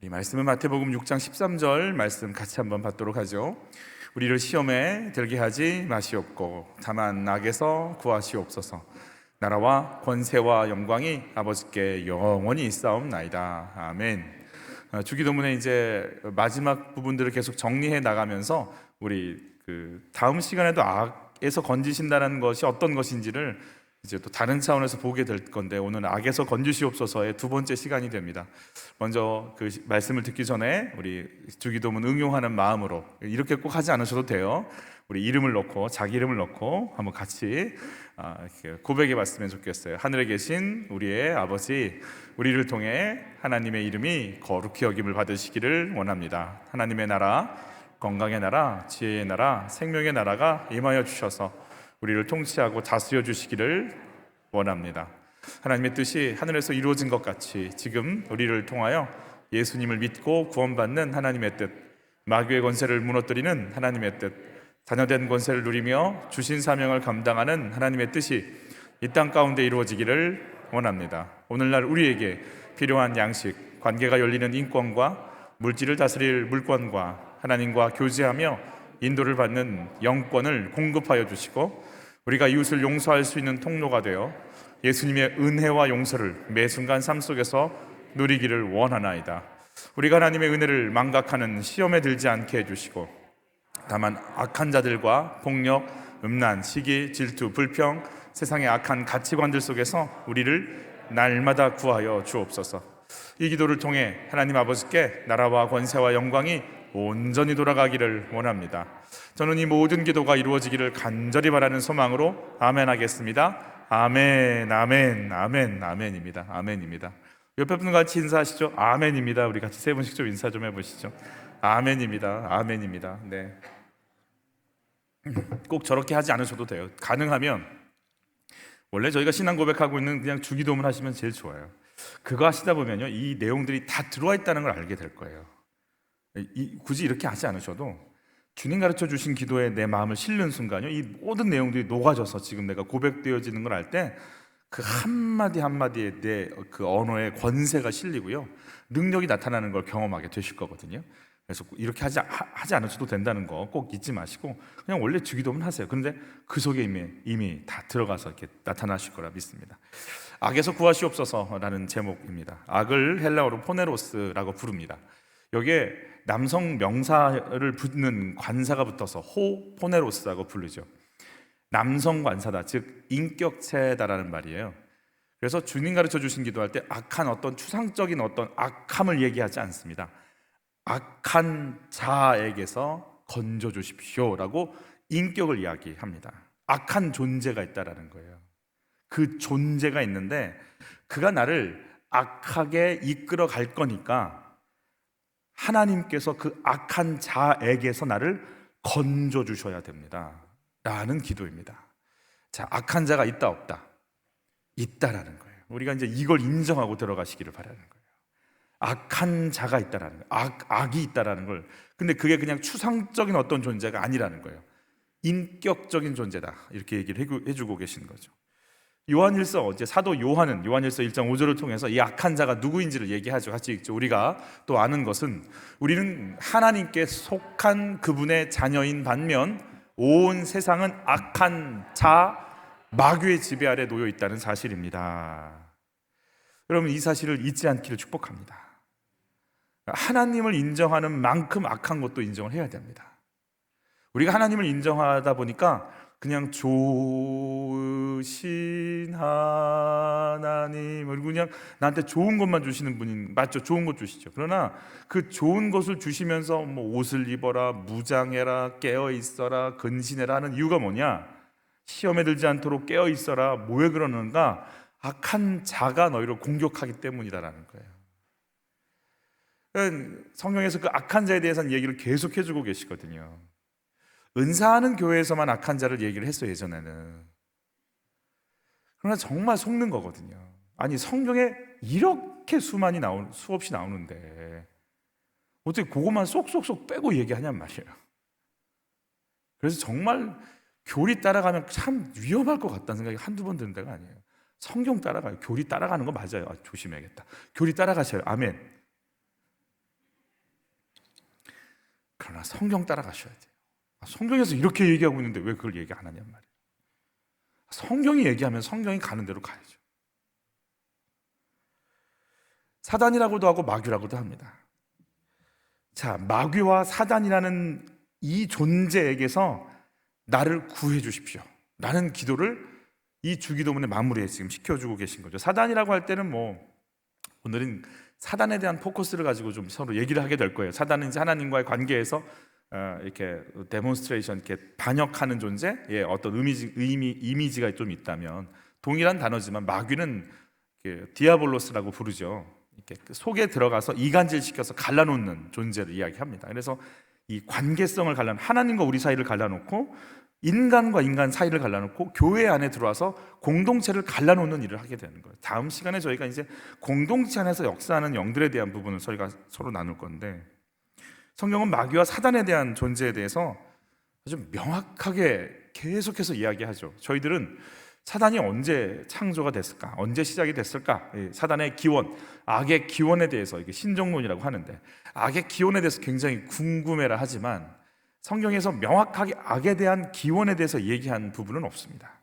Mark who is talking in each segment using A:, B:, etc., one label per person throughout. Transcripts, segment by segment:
A: 이 말씀은 마태복음 6장 13절 말씀 같이 한번 받도록 하죠. 우리를 시험에 들게 하지 마시옵고 다만 악에서 구하시옵소서. 나라와 권세와 영광이 아버지께 영원히 있사옵나이다. 아멘. 주기도문의 이제 마지막 부분들을 계속 정리해 나가면서 우리 다음 시간에도 악에서 건지신다는 것이 어떤 것인지를 이제 또 다른 차원에서 보게 될 건데, 오늘 악에서 건지시옵소서의 두 번째 시간이 됩니다. 먼저 그 말씀을 듣기 전에 우리 주기도문 응용하는 마음으로, 이렇게 꼭 하지 않으셔도 돼요. 우리 이름을 넣고, 자기 이름을 넣고 한번 같이 고백해 봤으면 좋겠어요. 하늘에 계신 우리의 아버지, 우리를 통해 하나님의 이름이 거룩히 여김을 받으시기를 원합니다. 하나님의 나라, 건강의 나라, 지혜의 나라, 생명의 나라가 임하여 주셔서 우리를 통치하고 다스려 주시기를 원합니다. 하나님의 뜻이 하늘에서 이루어진 것 같이 지금 우리를 통하여 예수님을 믿고 구원받는 하나님의 뜻, 마귀의 권세를 무너뜨리는 하나님의 뜻, 자녀된 권세를 누리며 주신 사명을 감당하는 하나님의 뜻이 이 땅 가운데 이루어지기를 원합니다. 오늘날 우리에게 필요한 양식, 관계가 열리는 인권과 물질을 다스릴 물권과 하나님과 교제하며 인도를 받는 영권을 공급하여 주시고, 우리가 이웃을 용서할 수 있는 통로가 되어 예수님의 은혜와 용서를 매 순간 삶 속에서 누리기를 원하나이다. 우리가 하나님의 은혜를 망각하는 시험에 들지 않게 해주시고, 다만 악한 자들과 폭력, 음란, 시기, 질투, 불평, 세상의 악한 가치관들 속에서 우리를 날마다 구하여 주옵소서. 이 기도를 통해 하나님 아버지께 나라와 권세와 영광이 온전히 돌아가기를 원합니다. 저는 이 모든 기도가 이루어지기를 간절히 바라는 소망으로 아멘 하겠습니다. 아멘, 아멘, 아멘, 아멘입니다. 아멘입니다. 옆에 분 같이 인사하시죠. 아멘입니다. 우리 같이 세 분씩 좀 인사 좀 해보시죠. 아멘입니다. 아멘입니다. 네. 꼭 저렇게 하지 않으셔도 돼요. 가능하면 원래 저희가 신앙 고백하고 있는 그냥 주기도문 하시면 제일 좋아요. 그거 하시다 보면요, 이 내용들이 다 들어와 있다는 걸 알게 될 거예요. 굳이 이렇게 하지 않으셔도 주님 가르쳐 주신 기도에 내 마음을 실는 순간요, 이 모든 내용들이 녹아져서 지금 내가 고백되어지는 걸 알 때 그 한마디 한마디에 내 그 언어의 권세가 실리고요, 능력이 나타나는 걸 경험하게 되실 거거든요. 그래서 이렇게 하지 않으셔도 된다는 거 꼭 잊지 마시고 그냥 원래 주기도문 하세요. 그런데 그 속에 이미 다 들어가서 이렇게 나타나실 거라 믿습니다. 악에서 구하시옵소서라는 제목입니다. 악을 헬라어로 포네로스라고 부릅니다. 여기에 남성 명사를 붙는 관사가 붙어서 포네로스라고 부르죠. 남성 관사다, 즉 인격체다라는 말이에요. 그래서 주님 가르쳐 주신 기도할 때 악한 어떤 추상적인 어떤 악함을 얘기하지 않습니다. 악한 자에게서 건져 주십시오라고 인격을 이야기합니다. 악한 존재가 있다라는 거예요. 그 존재가 있는데 그가 나를 악하게 이끌어 갈 거니까 하나님께서 그 악한 자에게서 나를 건져 주셔야 됩니다 라는 기도입니다. 자, 악한 자가 있다 없다? 있다라는 거예요. 우리가 이제 이걸 인정하고 들어가시기를 바라는 거예요. 악한 자가 있다라는 거예요. 악이 있다라는 걸. 근데 그게 그냥 추상적인 어떤 존재가 아니라는 거예요. 인격적인 존재다, 이렇게 얘기를 해주고 계신 거죠. 요한일서, 이제 사도 요한은 요한일서 1장 5절을 통해서 이 악한 자가 누구인지를 얘기하죠. 같이 읽죠. 우리가 또 아는 것은 우리는 하나님께 속한 그분의 자녀인 반면 온 세상은 악한 자 마귀의 지배 아래 놓여 있다는 사실입니다. 여러분, 이 사실을 잊지 않기를 축복합니다. 하나님을 인정하는 만큼 악한 것도 인정을 해야 됩니다. 우리가 하나님을 인정하다 보니까 그냥 좋으신 하나님, 그리고 그냥 나한테 좋은 것만 주시는 분인, 맞죠? 좋은 것 주시죠. 그러나 그 좋은 것을 주시면서 뭐 옷을 입어라, 무장해라, 깨어 있어라, 근신해라 하는 이유가 뭐냐? 시험에 들지 않도록 깨어 있어라. 뭐 왜 그러는가? 악한 자가 너희를 공격하기 때문이다라는 거예요. 성경에서 그 악한 자에 대해서는 얘기를 계속 해주고 계시거든요. 은사하는 교회에서만 악한 자를 얘기를 했어요, 예전에는. 그러나 정말 속는 거거든요. 아니, 성경에 이렇게 수없이 나오는데 어떻게 그것만 쏙쏙쏙 빼고 얘기하냔 말이에요. 그래서 정말 교리 따라가면 참 위험할 것 같다는 생각이 한두 번 드는 데가 아니에요. 성경 따라가요. 교리 따라가는 거 맞아요. 조심해야겠다. 교리 따라가셔요. 아멘. 그러나 성경 따라가셔야 돼요. 성경에서 이렇게 얘기하고 있는데 왜 그걸 얘기 안 하냔 말이에요. 성경이 얘기하면 성경이 가는 대로 가야죠. 사단이라고도 하고 마귀라고도 합니다. 자, 마귀와 사단이라는 이 존재에게서 나를 구해 주십시오 라는 기도를 이 주기도문의 마무리에 지금 시켜주고 계신 거죠. 사단이라고 할 때는 오늘은 사단에 대한 포커스를 가지고 좀 서로 얘기를 하게 될 거예요. 사단은 이제 하나님과의 관계에서 이렇게 데몬스트레이션, 이렇게 반역하는 존재, 어떤 이미지가 좀 있다면, 동일한 단어지만 마귀는 디아볼로스라고 부르죠. 이렇게 속에 들어가서 이간질 시켜서 갈라놓는 존재를 이야기합니다. 그래서 이 관계성을 하나님과 우리 사이를 갈라놓고 인간과 인간 사이를 갈라놓고 교회 안에 들어와서 공동체를 갈라놓는 일을 하게 되는 거예요. 다음 시간에 저희가 이제 공동체 안에서 역사하는 영들에 대한 부분을 저희가 서로 나눌 건데, 성경은 마귀와 사단에 대한 존재에 대해서 아주 명확하게 계속해서 이야기하죠. 저희들은 사단이 언제 창조가 됐을까? 언제 시작이 됐을까? 사단의 기원, 악의 기원에 대해서, 이게 신정론이라고 하는데, 악의 기원에 대해서 굉장히 궁금해라 하지만 성경에서 명확하게 악에 대한 기원에 대해서 얘기한 부분은 없습니다.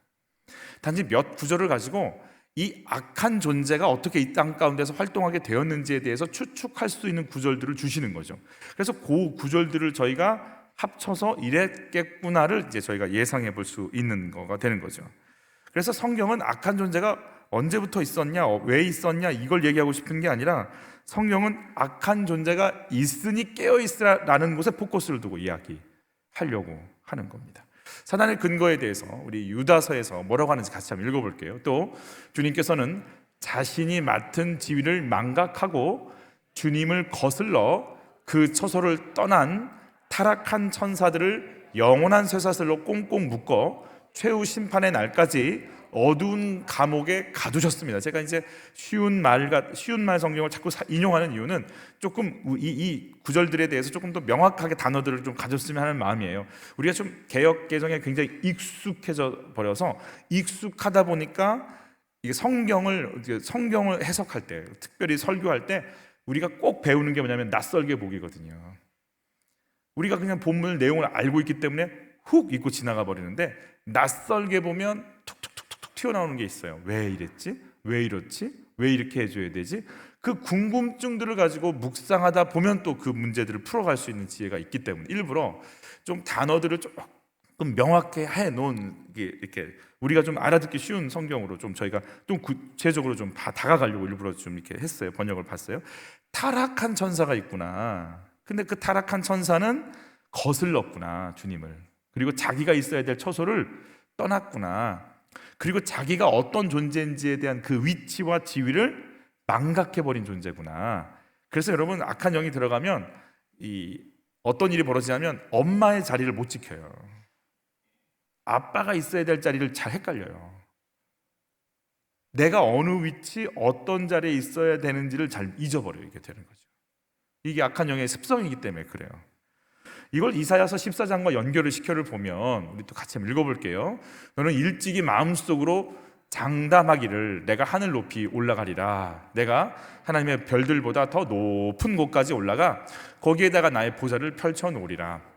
A: 단지 몇 구절을 가지고 이 악한 존재가 어떻게 이 땅 가운데서 활동하게 되었는지에 대해서 추측할 수 있는 구절들을 주시는 거죠. 그래서 그 구절들을 저희가 합쳐서 이랬겠구나를 이제 저희가 예상해 볼 수 있는 거가 되는 거죠. 그래서 성경은 악한 존재가 언제부터 있었냐, 왜 있었냐, 이걸 얘기하고 싶은 게 아니라, 성경은 악한 존재가 있으니 깨어있으라는 곳에 포커스를 두고 이야기하려고 하는 겁니다. 사단의 근거에 대해서 우리 유다서에서 뭐라고 하는지 같이 한번 읽어볼게요. 또 주님께서는 자신이 맡은 지위를 망각하고 주님을 거슬러 그 처소를 떠난 타락한 천사들을 영원한 쇠사슬로 꽁꽁 묶어 최후 심판의 날까지 어두운 감옥에 가두셨습니다. 제가 이제 쉬운 말 성경을 자꾸 인용하는 이유는 조금 이 구절들에 대해서 조금 더 명확하게 단어들을 좀 가졌으면 하는 마음이에요. 우리가 좀 개역 개정에 굉장히 익숙해져 버려서, 익숙하다 보니까 이게 성경을 해석할 때, 특별히 설교할 때 우리가 꼭 배우는 게 뭐냐면 낯설게 보기거든요. 우리가 그냥 본문 내용을 알고 있기 때문에 훅 잊고 지나가 버리는데, 낯설게 보면 툭툭툭툭 튀어나오는 게 있어요. 왜 이랬지? 왜 이렇지? 왜 이렇게 해줘야 되지? 그 궁금증들을 가지고 묵상하다 보면 또 그 문제들을 풀어갈 수 있는 지혜가 있기 때문에 일부러 좀 단어들을 조금 명확히 해놓은, 이렇게 우리가 좀 알아듣기 쉬운 성경으로 좀 저희가 좀 구체적으로 좀 다가가려고 일부러 좀 이렇게 했어요. 번역을 봤어요. 타락한 천사가 있구나. 근데 그 타락한 천사는 거슬렀구나, 주님을. 그리고 자기가 있어야 될 처소를 떠났구나. 그리고 자기가 어떤 존재인지에 대한 그 위치와 지위를 망각해버린 존재구나. 그래서 여러분, 악한 영이 들어가면 어떤 일이 벌어지냐면 엄마의 자리를 못 지켜요. 아빠가 있어야 될 자리를 잘 헷갈려요. 내가 어느 위치, 어떤 자리에 있어야 되는지를 잘 잊어버려요. 이게 되는 거죠. 이게 악한 영의 습성이기 때문에 그래요. 이걸 이사야서 14장과 연결을 시켜를 보면, 우리 또 같이 한번 읽어볼게요. 너는 일찍이 마음속으로 장담하기를 내가 하늘 높이 올라가리라. 내가 하나님의 별들보다 더 높은 곳까지 올라가 거기에다가 나의 보좌를 펼쳐놓으리라.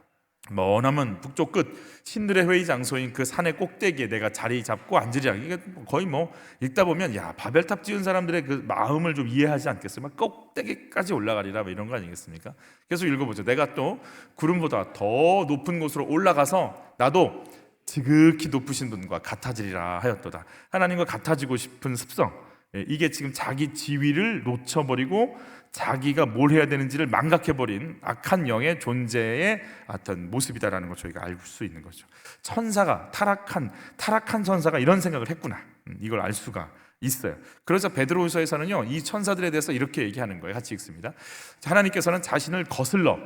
A: 머나먼 북쪽 끝 신들의 회의 장소인 그 산의 꼭대기에 내가 자리 잡고 앉으리라. 이게 거의 읽다 보면 바벨탑 지은 사람들의 그 마음을 좀 이해하지 않겠어요? 막 꼭대기까지 올라가리라, 이런 거 아니겠습니까? 계속 읽어보죠. 내가 또 구름보다 더 높은 곳으로 올라가서 나도 지극히 높으신 분과 같아지리라 하였도다. 하나님과 같아지고 싶은 습성, 이게 지금 자기 지위를 놓쳐버리고 자기가 뭘 해야 되는지를 망각해버린 악한 영의 존재의 어떤 모습이다라는 걸 저희가 알 수 있는 거죠. 천사가, 타락한 천사가 이런 생각을 했구나, 이걸 알 수가 있어요. 그래서 베드로후서에서는요, 이 천사들에 대해서 이렇게 얘기하는 거예요. 같이 읽습니다. 하나님께서는 자신을 거슬러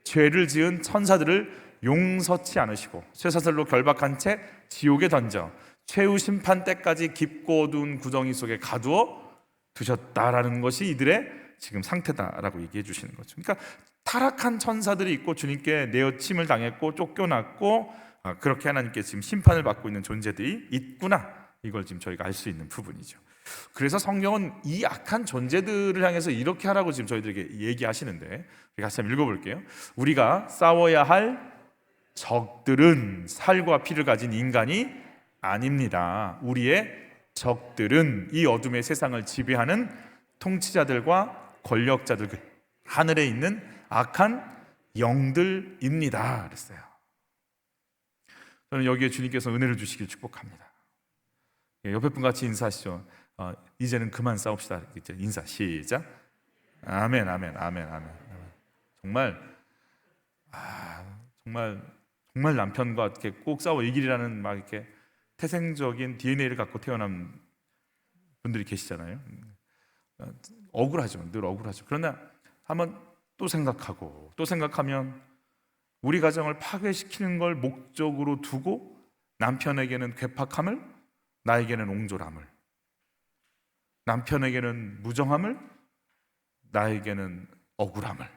A: 죄를 지은 천사들을 용서치 않으시고 쇠사슬로 결박한 채 지옥에 던져 최후 심판 때까지 깊고 어두운 구덩이 속에 가두어 두셨다라는 것이 이들의 지금 상태다라고 얘기해 주시는 거죠. 그러니까 타락한 천사들이 있고 주님께 내어침을 당했고 쫓겨났고, 그렇게 하나님께 지금 심판을 받고 있는 존재들이 있구나, 이걸 지금 저희가 알 수 있는 부분이죠. 그래서 성경은 이 악한 존재들을 향해서 이렇게 하라고 지금 저희들에게 얘기하시는데, 같이 한번 읽어볼게요. 우리가 싸워야 할 적들은 살과 피를 가진 인간이 아닙니다. 우리의 적들은 이 어둠의 세상을 지배하는 통치자들과 권력자들, 하늘에 있는 악한 영들입니다. 그랬어요. 저는 여기에 주님께서 은혜를 주시길 축복합니다. 옆에 분 같이 인사하시죠. 이제는 그만 싸웁시다. 인사 시작. 아멘, 아멘, 아멘, 아멘. 정말 정말 남편과 이렇게 꼭 싸워 이기리라는 막 이렇게 태생적인 DNA를 갖고 태어난 분들이 계시잖아요. 억울하죠. 늘 억울하죠. 그러나 한번 또 생각하고 또 생각하면 우리 가정을 파괴시키는 걸 목적으로 두고 남편에게는 괴팍함을, 나에게는 옹졸함을, 남편에게는 무정함을, 나에게는 억울함을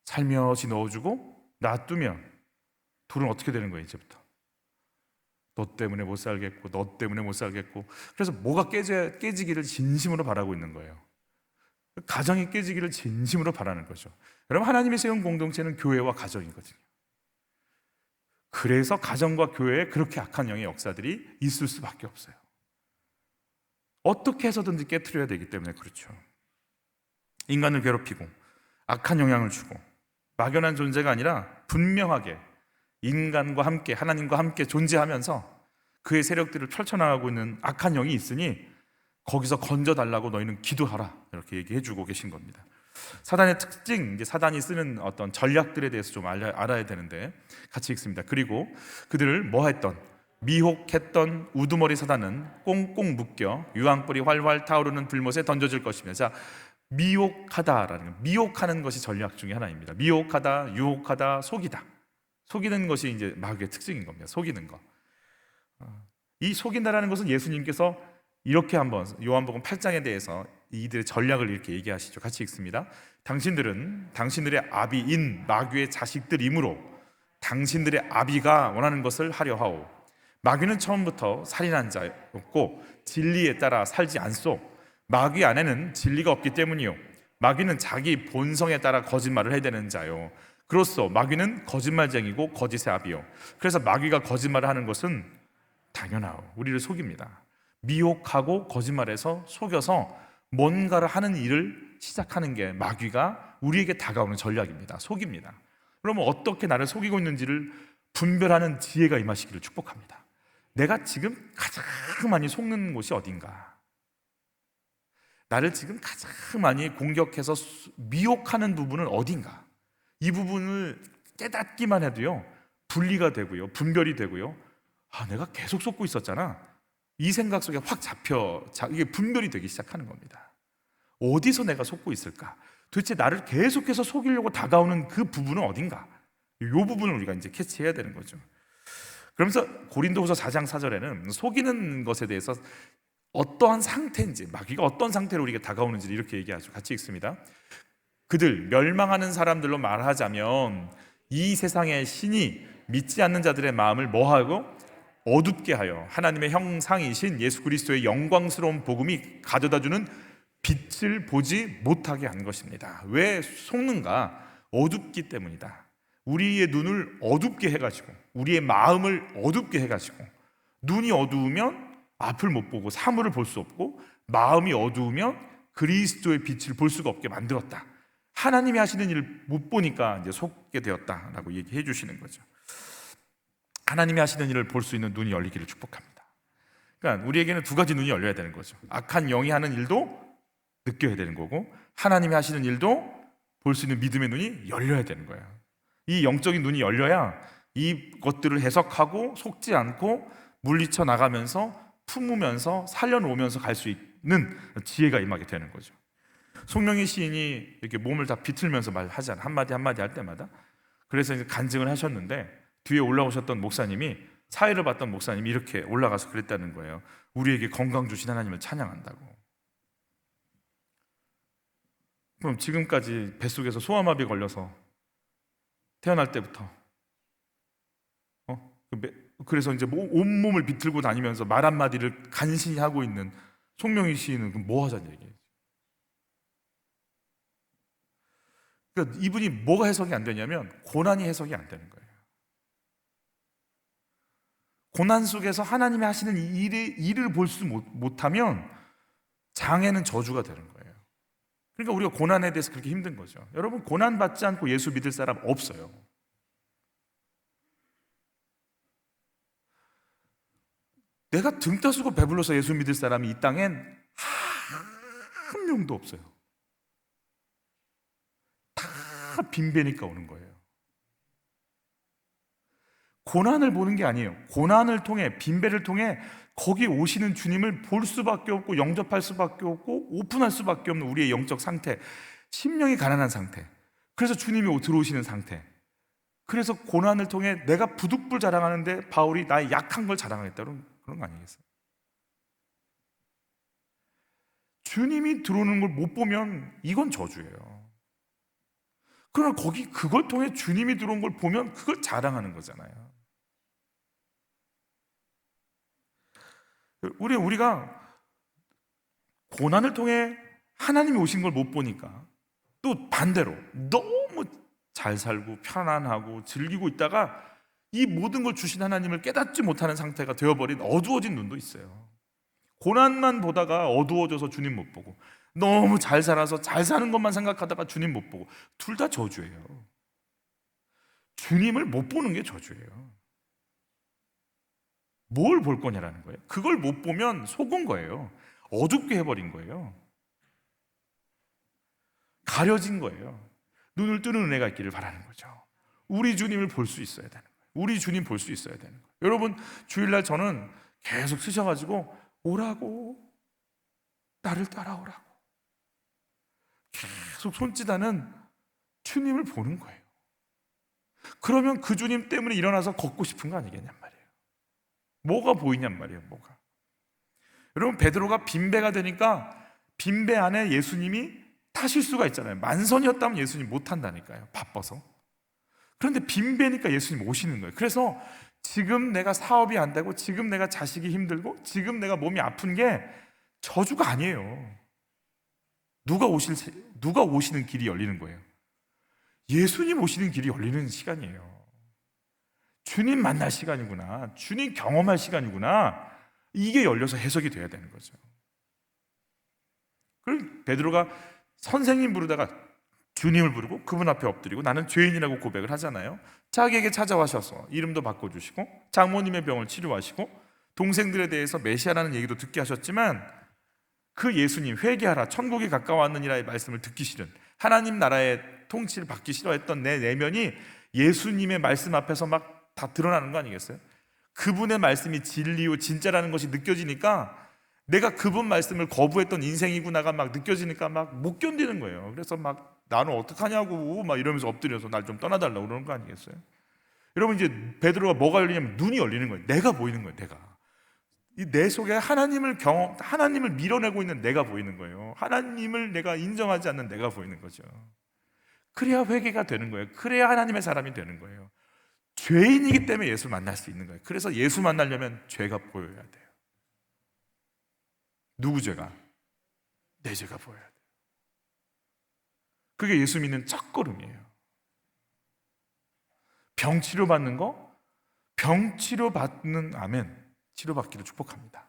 A: 살며시 넣어주고 놔두면 둘은 어떻게 되는 거예요? 이제부터 너 때문에 못 살겠고 너 때문에 못 살겠고. 그래서 뭐가 깨지기를 진심으로 바라고 있는 거예요. 가정이 깨지기를 진심으로 바라는 거죠. 여러분, 하나님이 세운 공동체는 교회와 가정이거든요. 그래서 가정과 교회에 그렇게 악한 영의 역사들이 있을 수밖에 없어요. 어떻게 해서든지 깨트려야 되기 때문에 그렇죠. 인간을 괴롭히고 악한 영향을 주고 막연한 존재가 아니라 분명하게 인간과 함께, 하나님과 함께 존재하면서 그의 세력들을 펼쳐나가고 있는 악한 영이 있으니 거기서 건져달라고 너희는 기도하라, 이렇게 얘기해 주고 계신 겁니다. 사단의 특징, 이제 사단이 쓰는 어떤 전략들에 대해서 좀 알아야 되는데 같이 읽습니다. 그리고 그들을 뭐했던, 미혹했던 우두머리 사단은 꽁꽁 묶여 유황불이 활활 타오르는 불못에 던져질 것이며. 자, 미혹하다라는, 미혹하는 것이 전략 중에 하나입니다. 미혹하다, 유혹하다, 속이다. 속이는 것이 이제 마귀의 특징인 겁니다. 속이는 거. 이 속인다라는 것은 예수님께서 이렇게 한번 요한복음 8장에 대해서 이들의 전략을 이렇게 얘기하시죠. 같이 읽습니다. 당신들은 당신들의 아비인 마귀의 자식들이므로 당신들의 아비가 원하는 것을 하려 하오. 마귀는 처음부터 살인한 자였고 진리에 따라 살지 않소. 마귀 안에는 진리가 없기 때문이요, 마귀는 자기 본성에 따라 거짓말을 해대는 자요. 그로써 마귀는 거짓말쟁이고 거짓의 아비요. 그래서 마귀가 거짓말을 하는 것은 당연하오, 우리를 속입니다. 미혹하고 거짓말해서 속여서 뭔가를 하는 일을 시작하는 게 마귀가 우리에게 다가오는 전략입니다. 속입니다. 그러면 어떻게 나를 속이고 있는지를 분별하는 지혜가 임하시기를 축복합니다. 내가 지금 가장 많이 속는 곳이 어딘가, 나를 지금 가장 많이 공격해서 미혹하는 부분은 어딘가, 이 부분을 깨닫기만 해도요 분리가 되고요, 분별이 되고요. 내가 계속 속고 있었잖아, 이 생각 속에 확 이게 분별이 되기 시작하는 겁니다. 어디서 내가 속고 있을까? 도대체 나를 계속해서 속이려고 다가오는 그 부분은 어딘가? 이 부분을 우리가 이제 캐치해야 되는 거죠. 그러면서 고린도후서 4장 4절에는 속이는 것에 대해서 어떠한 상태인지, 마귀가 어떤 상태로 우리에게 다가오는지 이렇게 얘기하죠. 같이 읽습니다. 그들, 멸망하는 사람들로 말하자면 이 세상의 신이 믿지 않는 자들의 마음을 뭐하고? 어둡게 하여 하나님의 형상이신 예수 그리스도의 영광스러운 복음이 가져다주는 빛을 보지 못하게 한 것입니다. 왜 속는가? 어둡기 때문이다. 우리의 눈을 어둡게 해가지고, 우리의 마음을 어둡게 해가지고, 눈이 어두우면 앞을 못 보고 사물을 볼 수 없고, 마음이 어두우면 그리스도의 빛을 볼 수가 없게 만들었다. 하나님이 하시는 일을 못 보니까 이제 속게 되었다라고 얘기해 주시는 거죠. 하나님이 하시는 일을 볼 수 있는 눈이 열리기를 축복합니다. 그러니까 우리에게는 두 가지 눈이 열려야 되는 거죠. 악한 영이 하는 일도 느껴야 되는 거고, 하나님이 하시는 일도 볼 수 있는 믿음의 눈이 열려야 되는 거예요. 이 영적인 눈이 열려야 이것들을 해석하고 속지 않고 물리쳐 나가면서 품으면서 살려놓으면서 갈 수 있는 지혜가 임하게 되는 거죠. 송명희 시인이 이렇게 몸을 다 비틀면서 말하잖아요. 한마디 한마디 할 때마다. 그래서 이제 간증을 하셨는데 뒤에 올라오셨던 목사님이, 사회를 봤던 목사님이 이렇게 올라가서 그랬다는 거예요. 우리에게 건강 주신 하나님을 찬양한다고. 그럼 지금까지 뱃속에서 소아마비 걸려서 태어날 때부터 그래서 이제 온몸을 비틀고 다니면서 말 한마디를 간신히 하고 있는 송명희 시인은 뭐 하자는 얘기예요. 그러니까 이분이 뭐가 해석이 안 되냐면 고난이 해석이 안 되는 거예요. 고난 속에서 하나님이 하시는 일을 볼 수 못하면 장애는 저주가 되는 거예요. 그러니까 우리가 고난에 대해서 그렇게 힘든 거죠. 여러분, 고난 받지 않고 예수 믿을 사람 없어요. 내가 등 떠쓰고 배불러서 예수 믿을 사람이 이 땅엔 한 명도 없어요. 다 빈배니까 오는 거예요. 고난을 보는 게 아니에요. 고난을 통해, 빈배를 통해 거기 오시는 주님을 볼 수밖에 없고 영접할 수밖에 없고 오픈할 수밖에 없는 우리의 영적 상태, 심령이 가난한 상태, 그래서 주님이 들어오시는 상태. 그래서 고난을 통해 내가 부득불 자랑하는데 바울이 나의 약한 걸 자랑하겠다는 그런 거 아니겠어요? 주님이 들어오는 걸 못 보면 이건 저주예요. 그러나 그걸 통해 주님이 들어온 걸 보면 그걸 자랑하는 거잖아요. 우리가 고난을 통해 하나님이 오신 걸 못 보니까 또 반대로 너무 잘 살고 편안하고 즐기고 있다가 이 모든 걸 주신 하나님을 깨닫지 못하는 상태가 되어버린 어두워진 눈도 있어요. 고난만 보다가 어두워져서 주님 못 보고, 너무 잘 살아서 잘 사는 것만 생각하다가 주님 못 보고, 둘 다 저주예요. 주님을 못 보는 게 저주예요. 뭘 볼 거냐라는 거예요. 그걸 못 보면 속은 거예요. 어둡게 해버린 거예요. 가려진 거예요. 눈을 뜨는 은혜가 있기를 바라는 거죠. 우리 주님을 볼 수 있어야 되는 거예요. 우리 주님 볼 수 있어야 되는 거예요. 여러분, 주일날 저는 계속 쓰셔가지고 오라고, 나를 따라오라고 계속 손짓하는 주님을 보는 거예요. 그러면 그 주님 때문에 일어나서 걷고 싶은 거 아니겠냔 말이에요. 뭐가 보이냔 말이에요. 뭐가. 여러분, 베드로가 빈배가 되니까 빈배 안에 예수님이 타실 수가 있잖아요. 만선이었다면 예수님 못 탄다니까요. 바빠서. 그런데 빈배니까 예수님 오시는 거예요. 그래서 지금 내가 사업이 안 되고, 지금 내가 자식이 힘들고, 지금 내가 몸이 아픈 게 저주가 아니에요. 누가 오시는 길이 열리는 거예요. 예수님 오시는 길이 열리는 시간이에요. 주님 만날 시간이구나, 주님 경험할 시간이구나, 이게 열려서 해석이 돼야 되는 거죠. 그럼 베드로가 선생님 부르다가 주님을 부르고 그분 앞에 엎드리고 나는 죄인이라고 고백을 하잖아요. 자기에게 찾아와셔서 이름도 바꿔주시고 장모님의 병을 치료하시고 동생들에 대해서 메시아라는 얘기도 듣게 하셨지만, 그 예수님, 회개하라 천국이 가까웠느니라의 말씀을 듣기 싫은, 하나님 나라의 통치를 받기 싫어했던 내 내면이 예수님의 말씀 앞에서 막 다 드러나는 거 아니겠어요? 그분의 말씀이 진리요 진짜라는 것이 느껴지니까 내가 그분 말씀을 거부했던 인생이구나가 막 느껴지니까 막 못 견디는 거예요. 그래서 막 나는 어떡하냐고 막 이러면서 엎드려서 날 좀 떠나달라고 그러는 거 아니겠어요? 여러분, 이제 베드로가 뭐가 열리냐면 눈이 열리는 거예요. 내가 보이는 거예요. 내 속에 하나님을 밀어내고 있는 내가 보이는 거예요. 하나님을 내가 인정하지 않는 내가 보이는 거죠. 그래야 회개가 되는 거예요. 그래야 하나님의 사람이 되는 거예요. 죄인이기 때문에 예수 만날 수 있는 거예요. 그래서 예수 만나려면 죄가 보여야 돼요. 누구 죄가? 내 죄가 보여야 돼요. 그게 예수 믿는 첫걸음이에요. 병 치료받는 거? 병 치료받는, 아멘, 치료받기를 축복합니다.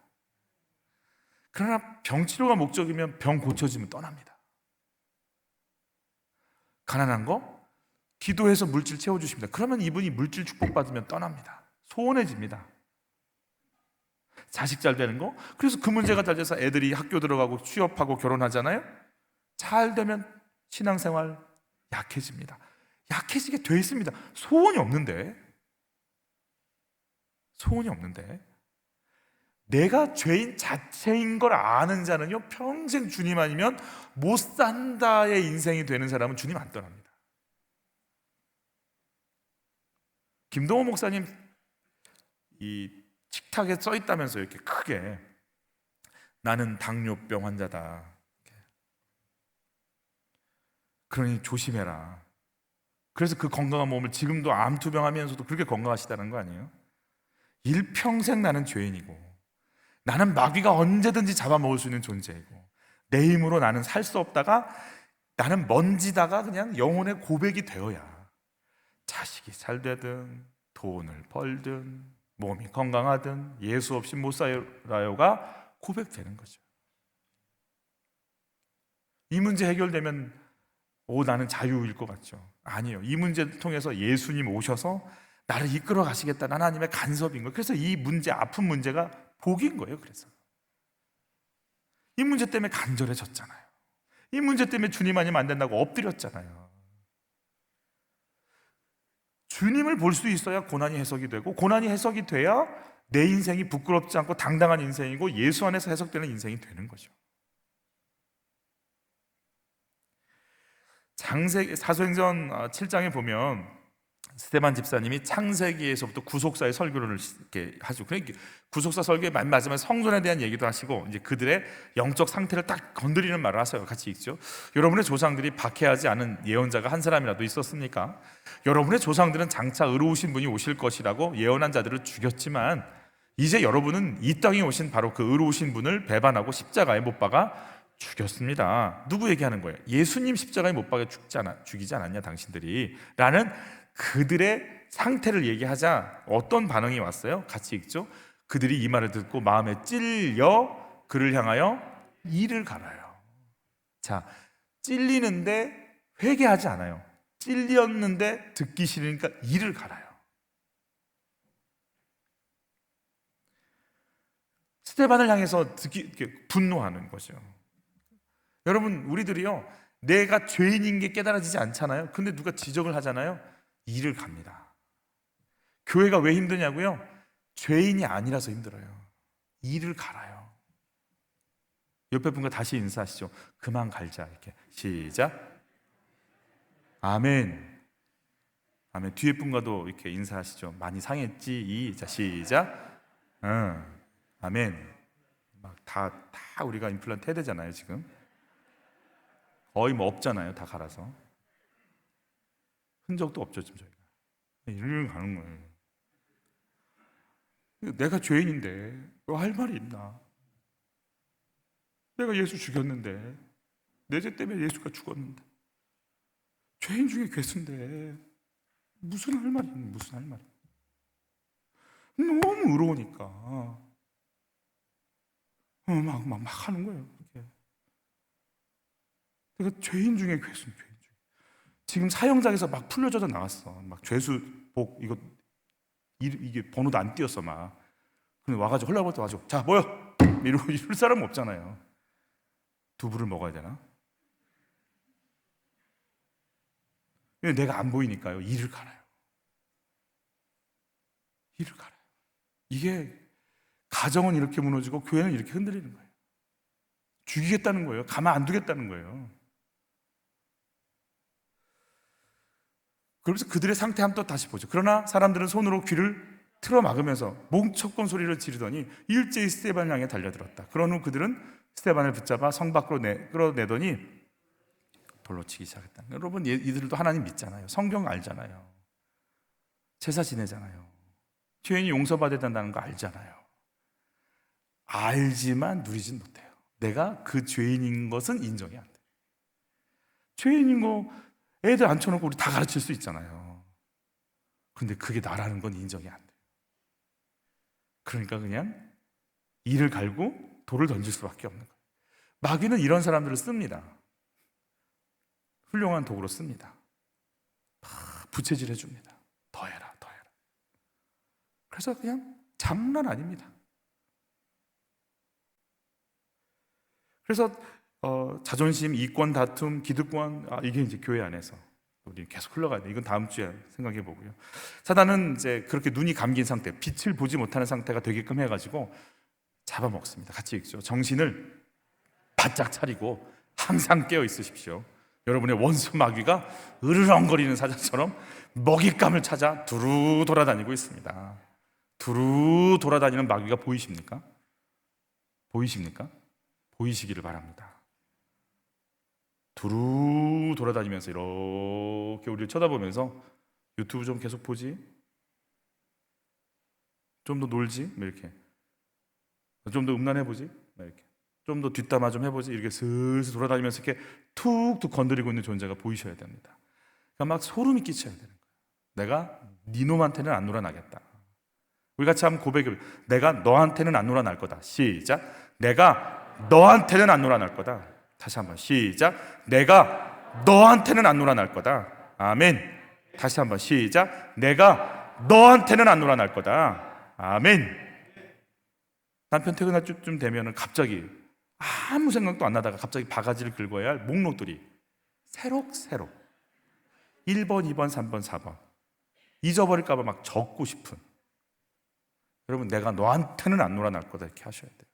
A: 그러나 병 치료가 목적이면 병 고쳐지면 떠납니다. 가난한 거? 기도해서 물질 채워주십니다. 그러면 이분이 물질 축복받으면 떠납니다. 소원해집니다. 자식 잘 되는 거? 그래서 그 문제가 잘 돼서 애들이 학교 들어가고 취업하고 결혼하잖아요. 잘 되면 신앙생활 약해집니다. 약해지게 돼 있습니다. 소원이 없는데 내가 죄인 자체인 걸 아는 자는요 평생 주님 아니면 못 산다의 인생이 되는 사람은 주님 안 떠납니다. 김동호 목사님 이 식탁에 써 있다면서 이렇게 크게, 나는 당뇨병 환자다, 그러니 조심해라. 그래서 그 건강한 몸을 지금도 암투병하면서도 그렇게 건강하시다는 거 아니에요? 일평생 나는 죄인이고 나는 마귀가 언제든지 잡아먹을 수 있는 존재이고 내 힘으로 나는 살 수 없다가 나는 먼지다가 그냥 영혼의 고백이 되어야 자식이 잘 되든 돈을 벌든 몸이 건강하든 예수 없이 못 살아요가 고백되는 거죠. 이 문제 해결되면 나는 자유일 것 같죠? 아니에요. 이 문제를 통해서 예수님 오셔서 나를 이끌어 가시겠다는 하나님의 간섭인 거예요. 그래서 이 문제, 아픈 문제가 복인 거예요. 그래서 이 문제 때문에 간절해졌잖아요. 이 문제 때문에 주님 아니면 안 된다고 엎드렸잖아요. 주님을 볼 수 있어야 고난이 해석이 되고 고난이 해석이 돼야 내 인생이 부끄럽지 않고 당당한 인생이고 예수 안에서 해석되는 인생이 되는 거죠. 사도행전 7장에 보면 스데반 집사님이 창세기에서부터 구속사의 설교를 이렇게 하죠. 그러니까 구속사 설교에 맨 마지막에 성전에 대한 얘기도 하시고 이제 그들의 영적 상태를 딱 건드리는 말을 하세요. 같이 읽죠. 여러분의 조상들이 박해하지 않은 예언자가 한 사람이라도 있었습니까? 여러분의 조상들은 장차 의로우신 분이 오실 것이라고 예언한 자들을 죽였지만 이제 여러분은 이 땅에 오신 바로 그 의로우신 분을 배반하고 십자가에 못 박아 죽였습니다. 누구 얘기하는 거예요? 예수님 십자가에 못 박아 죽이지 않았냐 당신들이? 라는 그들의 상태를 얘기하자 어떤 반응이 왔어요? 같이 읽죠. 그들이 이 말을 듣고 마음에 찔려 그를 향하여 이를 갈아요. 자, 찔리는데 회개하지 않아요. 찔렸는데 듣기 싫으니까 이를 갈아요. 스데반을 향해서 분노하는 거죠. 여러분, 우리들이요, 내가 죄인인 게 깨달아지지 않잖아요. 근데 누가 지적을 하잖아요. 이를 갑니다. 교회가 왜 힘드냐고요? 죄인이 아니라서 힘들어요. 이를 갈아요. 옆에 분과 다시 인사하시죠. 그만 갈자. 이렇게 시작. 아멘. 아멘. 뒤에 분과도 이렇게 인사하시죠. 많이 상했지. 자, 시작. 아멘. 막 다 우리가 임플란트 해야 되잖아요, 지금. 거의 뭐 없잖아요, 다 갈아서. 흔적도 없죠, 지금 저희가. 이를 가는 거예요. 내가 죄인인데 뭐 할 말이 있나? 내가 예수 죽였는데 내 죄 때문에 예수가 죽었는데 죄인 중에 괴수인데 무슨 할 말이 있나? 무슨 할 말이? 너무 의로우니까 막 하는 거예요. 이렇게. 내가 죄인 중에 괴수인 죄인 중에. 지금 사형장에서 막 풀려져서 나왔어. 막 죄수 복 이게 번호도 안 띄었어 막. 근데 와가지고 헐라벌떡 와가지고 자 모여 이러고 이럴 사람은 없잖아요. 두부를 먹어야 되나? 내가 안 보이니까요. 이를 갈아요. 이를 갈아요. 이게 가정은 이렇게 무너지고 교회는 이렇게 흔들리는 거예요. 죽이겠다는 거예요. 가만 안 두겠다는 거예요. 그러면서 그들의 상태 한번 또 다시 보죠. 그러나 사람들은 손으로 귀를 틀어 막으면서 몽척건 소리를 지르더니 일제히 스데반을 향해 달려들었다. 그런 후 그들은 스데반을 붙잡아 성 밖으로 끌어내더니 돌로 치기 시작했다. 여러분, 이들도 하나님 믿잖아요. 성경 알잖아요. 제사 지내잖아요. 죄인이 용서받아야 된다는 거 알잖아요. 알지만 누리진 못해요. 내가 그 죄인인 것은 인정이 안 돼요. 죄인인 거 애들 앉혀놓고 우리 다 가르칠 수 있잖아요. 그런데 그게 나라는 건 인정이 안 돼요. 그러니까 그냥 이를 갈고 돌을 던질 수밖에 없는 거예요. 마귀는 이런 사람들을 씁니다. 훌륭한 도구로 씁니다. 부채질 해줍니다. 더 해라, 더 해라. 그래서 그냥 장난 아닙니다. 그래서 자존심, 이권 다툼, 기득권, 이게 이제 교회 안에서 우리 계속 흘러가야 돼. 이건 다음 주에 생각해 보고요. 사단은 이제 그렇게 눈이 감긴 상태, 빛을 보지 못하는 상태가 되게끔 해가지고 잡아먹습니다. 같이 읽죠. 정신을 바짝 차리고 항상 깨어 있으십시오. 여러분의 원수 마귀가 으르렁거리는 사자처럼 먹잇감을 찾아 두루 돌아다니고 있습니다. 두루 돌아다니는 마귀가 보이십니까? 보이십니까? 보이시기를 바랍니다. 두루 돌아다니면서 이렇게 우리를 쳐다보면서 유튜브 좀 계속 보지? 좀 더 놀지? 뭐 이렇게. 좀 더 음란해보지? 뭐 이렇게. 좀 더 뒷담화 좀 해보지? 이렇게 슬슬 돌아다니면서 이렇게 툭툭 건드리고 있는 존재가 보이셔야 됩니다. 그러니까 막 소름이 끼쳐야 되는 거예요. 내가 네 놈한테는 안 놀아나겠다. 우리 같이 한번 고백해. 내가 너한테는 안 놀아날 거다. 시작. 내가 너한테는 안 놀아날 거다. 다시 한번 시작. 내가 너한테는 안 놀아날 거다. 아멘. 다시 한번 시작. 내가 너한테는 안 놀아날 거다. 아멘. 남편 퇴근할 쯤 되면 갑자기 아무 생각도 안 나다가 갑자기 바가지를 긁어야 할 목록들이 새록새록 1번, 2번, 3번, 4번 잊어버릴까 봐 막 적고 싶은. 여러분, 내가 너한테는 안 놀아날 거다 이렇게 하셔야 돼요.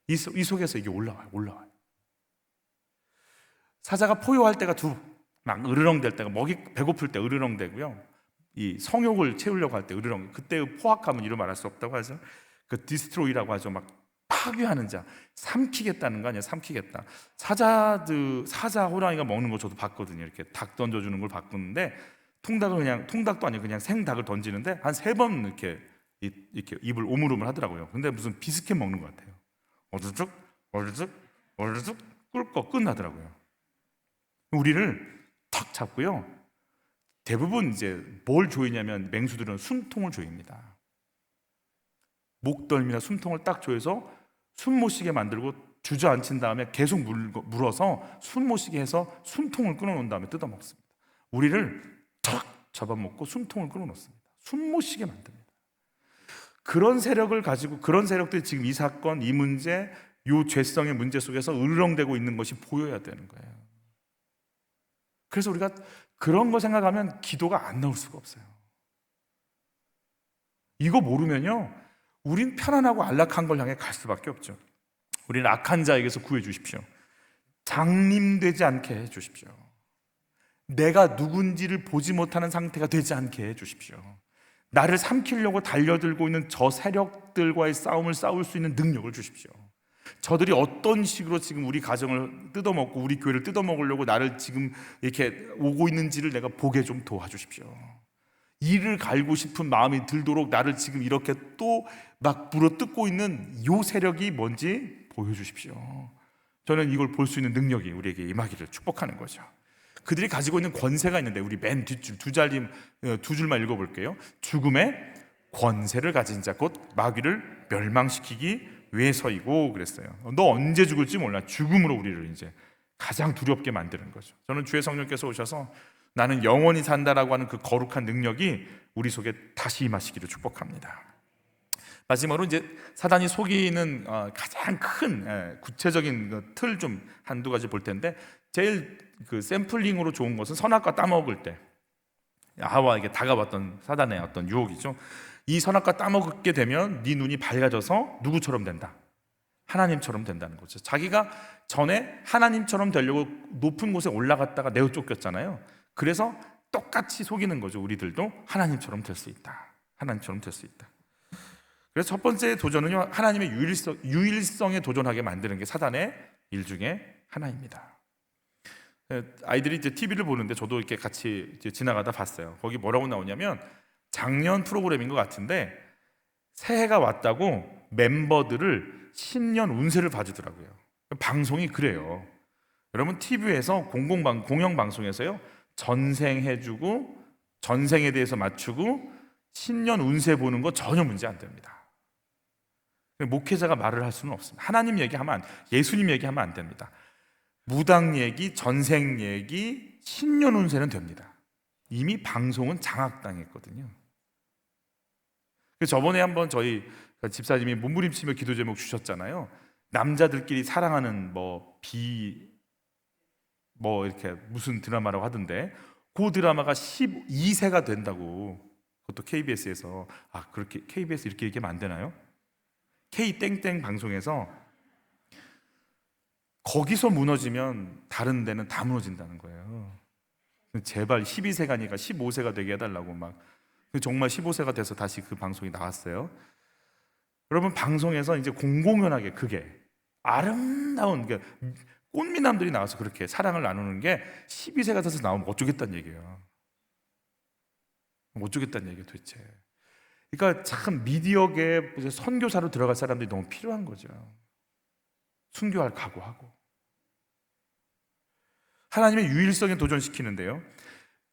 A: 이 속에서 이게 올라와요. 사자가 포효할 때가 막 으르렁댈 때가, 배고플 때 으르렁대고요, 이 성욕을 채우려고 할 때 으르렁, 그때의 포악함은 이루 말할 수 없다고 하죠. 그 디스트로이라고 하죠. 막 파괴하는 자, 삼키겠다는 거 아니에요. 삼키겠다. 사자 호랑이가 먹는 거 저도 봤거든요. 이렇게 닭 던져주는 걸 봤는데 통닭도 아니고 그냥 생닭을 던지는데 한 3번 이렇게 입을 오물오물 하더라고요. 근데 무슨 비스켓 먹는 것 같아요. 어르륵 꿀꺽 끝나더라고요. 우리를 탁 잡고요, 대부분 이제 뭘 조이냐면 맹수들은 숨통을 조입니다. 목덜미나 숨통을 딱 조여서 숨 못 쉬게 만들고 주저앉힌 다음에 계속 물어서 숨 못 쉬게 해서 숨통을 끊어놓은 다음에 뜯어먹습니다. 우리를 탁 잡아먹고 숨통을 끊어놓습니다. 숨 못 쉬게 만듭니다. 그런 세력을 가지고, 그런 세력들이 지금 이 사건, 이 문제, 이 죄성의 문제 속에서 으르렁대고 있는 것이 보여야 되는 거예요. 그래서 우리가 그런 거 생각하면 기도가 안 나올 수가 없어요. 이거 모르면요, 우린 편안하고 안락한 걸 향해 갈 수밖에 없죠. 우리는 악한 자에게서 구해 주십시오. 장림되지 않게 해 주십시오. 내가 누군지를 보지 못하는 상태가 되지 않게 해 주십시오. 나를 삼키려고 달려들고 있는 저 세력들과의 싸움을 싸울 수 있는 능력을 주십시오. 저들이 어떤 식으로 지금 우리 가정을 뜯어먹고 우리 교회를 뜯어먹으려고 나를 지금 이렇게 오고 있는지를 내가 보게 좀 도와주십시오. 이를 갈고 싶은 마음이 들도록 나를 지금 이렇게 또 막 물어뜯고 있는 요 세력이 뭔지 보여주십시오. 저는 이걸 볼 수 있는 능력이 우리에게 임하기를 축복하는 거죠. 그들이 가지고 있는 권세가 있는데, 우리 맨 뒷줄 두 줄만 읽어볼게요. 죽음의 권세를 가진 자 곧 마귀를 멸망시키기 위해서이고 그랬어요. 너 언제 죽을지 몰라. 죽음으로 우리를 이제 가장 두렵게 만드는 거죠. 저는 주의 성령께서 오셔서 나는 영원히 산다라고 하는 그 거룩한 능력이 우리 속에 다시 임하시기를 축복합니다. 마지막으로 이제 사단이 속이는 가장 큰 구체적인 틀 좀 한두 가지 볼 텐데, 제일 그 샘플링으로 좋은 것은 선악과 따먹을 때 하와에게 다가왔던 사단의 어떤 유혹이죠. 이 선악과 따먹게 되면 네 눈이 밝아져서 누구처럼 된다? 하나님처럼 된다는 거죠. 자기가 전에 하나님처럼 되려고 높은 곳에 올라갔다가 내어 쫓겼잖아요. 그래서 똑같이 속이는 거죠. 우리들도 하나님처럼 될 수 있다. 하나님처럼 될 수 있다. 그래서 첫 번째 도전은요, 하나님의 유일성에 도전하게 만드는 게 사단의 일 중에 하나입니다. 아이들이 이제 TV를 보는데 저도 이렇게 같이 이제 지나가다 봤어요. 거기 뭐라고 나오냐면, 작년 프로그램인 것 같은데 새해가 왔다고 멤버들을 신년 운세를 봐주더라고요. 방송이 그래요. 여러분, TV에서 공영방송에서요, 전생해주고 전생에 대해서 맞추고 신년 운세 보는 거 전혀 문제 안 됩니다. 목회자가 말을 할 수는 없습니다. 하나님 얘기하면 예수님 얘기하면 안 됩니다. 무당 얘기, 전생 얘기, 신년 운세는 됩니다. 이미 방송은 장악당했거든요. 저번에 한번 저희 집사님이 몸부림치며 기도 제목 주셨잖아요. 남자들끼리 사랑하는 이렇게 무슨 드라마라고 하던데, 그 드라마가 12세가 된다고. 그것도 KBS에서. 그렇게 KBS 이렇게 얘기하면 안 되나요? K땡땡 방송에서 거기서 무너지면 다른 데는 다 무너진다는 거예요. 제발 12세가 아니라 15세가 되게 해달라고 막. 정말 15세가 돼서 다시 그 방송이 나왔어요. 여러분, 방송에서 이제 공공연하게 그게 아름다운 꽃미남들이 나와서 그렇게 사랑을 나누는 게 12세가 돼서 나오면 어쩌겠다는 얘기예요. 못 주겠다는 얘기가 도대체. 그러니까 참 미디어계에 선교사로 들어갈 사람들이 너무 필요한 거죠. 순교할 각오하고. 하나님의 유일성에 도전시키는데요,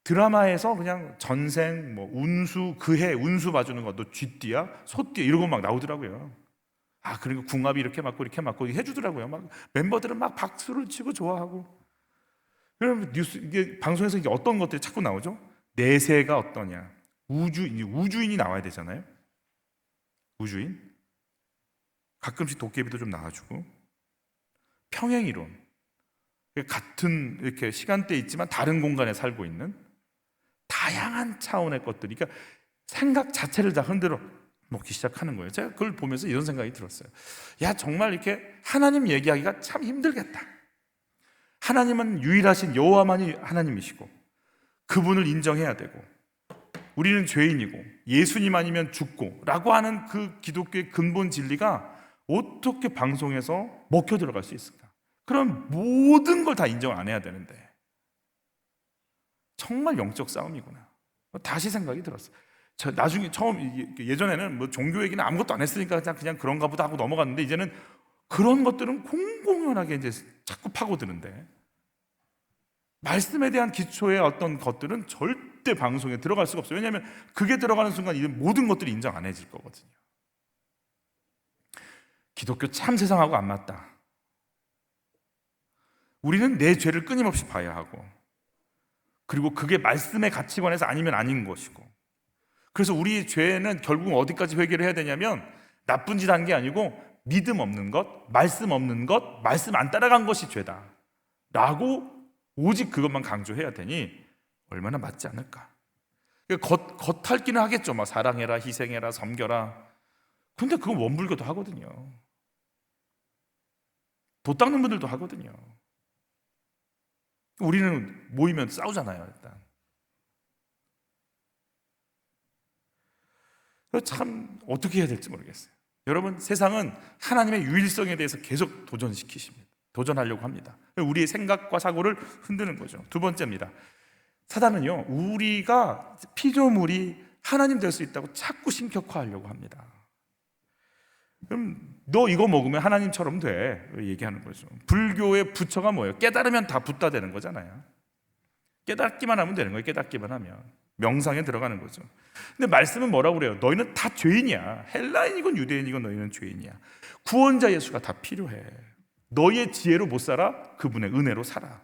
A: 드라마에서 그냥 전생, 뭐 운수, 그해 운수 봐주는 거, 너 쥐띠야, 소띠야 이런 거 막 나오더라고요. 그리고 궁합이 이렇게 맞고 이렇게 맞고 해주더라고요. 막 멤버들은 막 박수를 치고 좋아하고. 그럼 뉴스, 이게 방송에서 이게 어떤 것들이 자꾸 나오죠? 내세가 어떠냐, 우주인이 나와야 되잖아요. 우주인, 가끔씩 도깨비도 좀 나와주고, 평행이론, 같은 이렇게 시간대에 있지만 다른 공간에 살고 있는 다양한 차원의 것들이, 그러니까 생각 자체를 다 흔들어 놓기 시작하는 거예요. 제가 그걸 보면서 이런 생각이 들었어요. 야, 정말 이렇게 하나님 얘기하기가 참 힘들겠다. 하나님은 유일하신 여호와만이 하나님이시고 그분을 인정해야 되고, 우리는 죄인이고 예수님 아니면 죽고 라고 하는 그 기독교의 근본 진리가 어떻게 방송에서 먹혀 들어갈 수 있을까? 그럼 모든 걸 다 인정 안 해야 되는데, 정말 영적 싸움이구나. 다시 생각이 들었어요. 저 나중에 예전에는 뭐 종교 얘기는 아무것도 안 했으니까 그냥 그런가 보다 하고 넘어갔는데, 이제는 그런 것들은 공공연하게 이제 자꾸 파고드는데, 말씀에 대한 기초의 어떤 것들은 절대 방송에 들어갈 수가 없어요. 왜냐하면 그게 들어가는 순간 이 모든 것들이 인정 안 해질 거거든요. 기독교 참 세상하고 안 맞다. 우리는 내 죄를 끊임없이 봐야 하고, 그리고 그게 말씀의 가치관에서 아니면 아닌 것이고, 그래서 우리 죄는 결국 어디까지 회개를 해야 되냐면, 나쁜 짓 한 게 아니고 믿음 없는 것, 말씀 없는 것, 말씀 안 따라간 것이 죄다 라고 오직 그것만 강조해야 되니 얼마나 맞지 않을까. 겉핥기는 하겠죠. 막 사랑해라, 희생해라, 섬겨라. 근데 그건 원불교도 하거든요. 도 닦는 분들도 하거든요. 우리는 모이면 싸우잖아요. 일단 참 어떻게 해야 될지 모르겠어요. 여러분, 세상은 하나님의 유일성에 대해서 계속 도전하려고 합니다. 우리의 생각과 사고를 흔드는 거죠. 두 번째입니다. 사단은요, 우리가 피조물이 하나님 될 수 있다고 자꾸 신격화하려고 합니다. 그럼 너 이거 먹으면 하나님처럼 돼 얘기하는 거죠. 불교의 부처가 뭐예요? 깨달으면 다 붓다 되는 거잖아요. 깨닫기만 하면 되는 거예요. 깨닫기만 하면 명상에 들어가는 거죠. 근데 말씀은 뭐라고 그래요? 너희는 다 죄인이야. 헬라인이건 유대인이건 너희는 죄인이야. 구원자 예수가 다 필요해. 너희의 지혜로 못 살아? 그분의 은혜로 살아.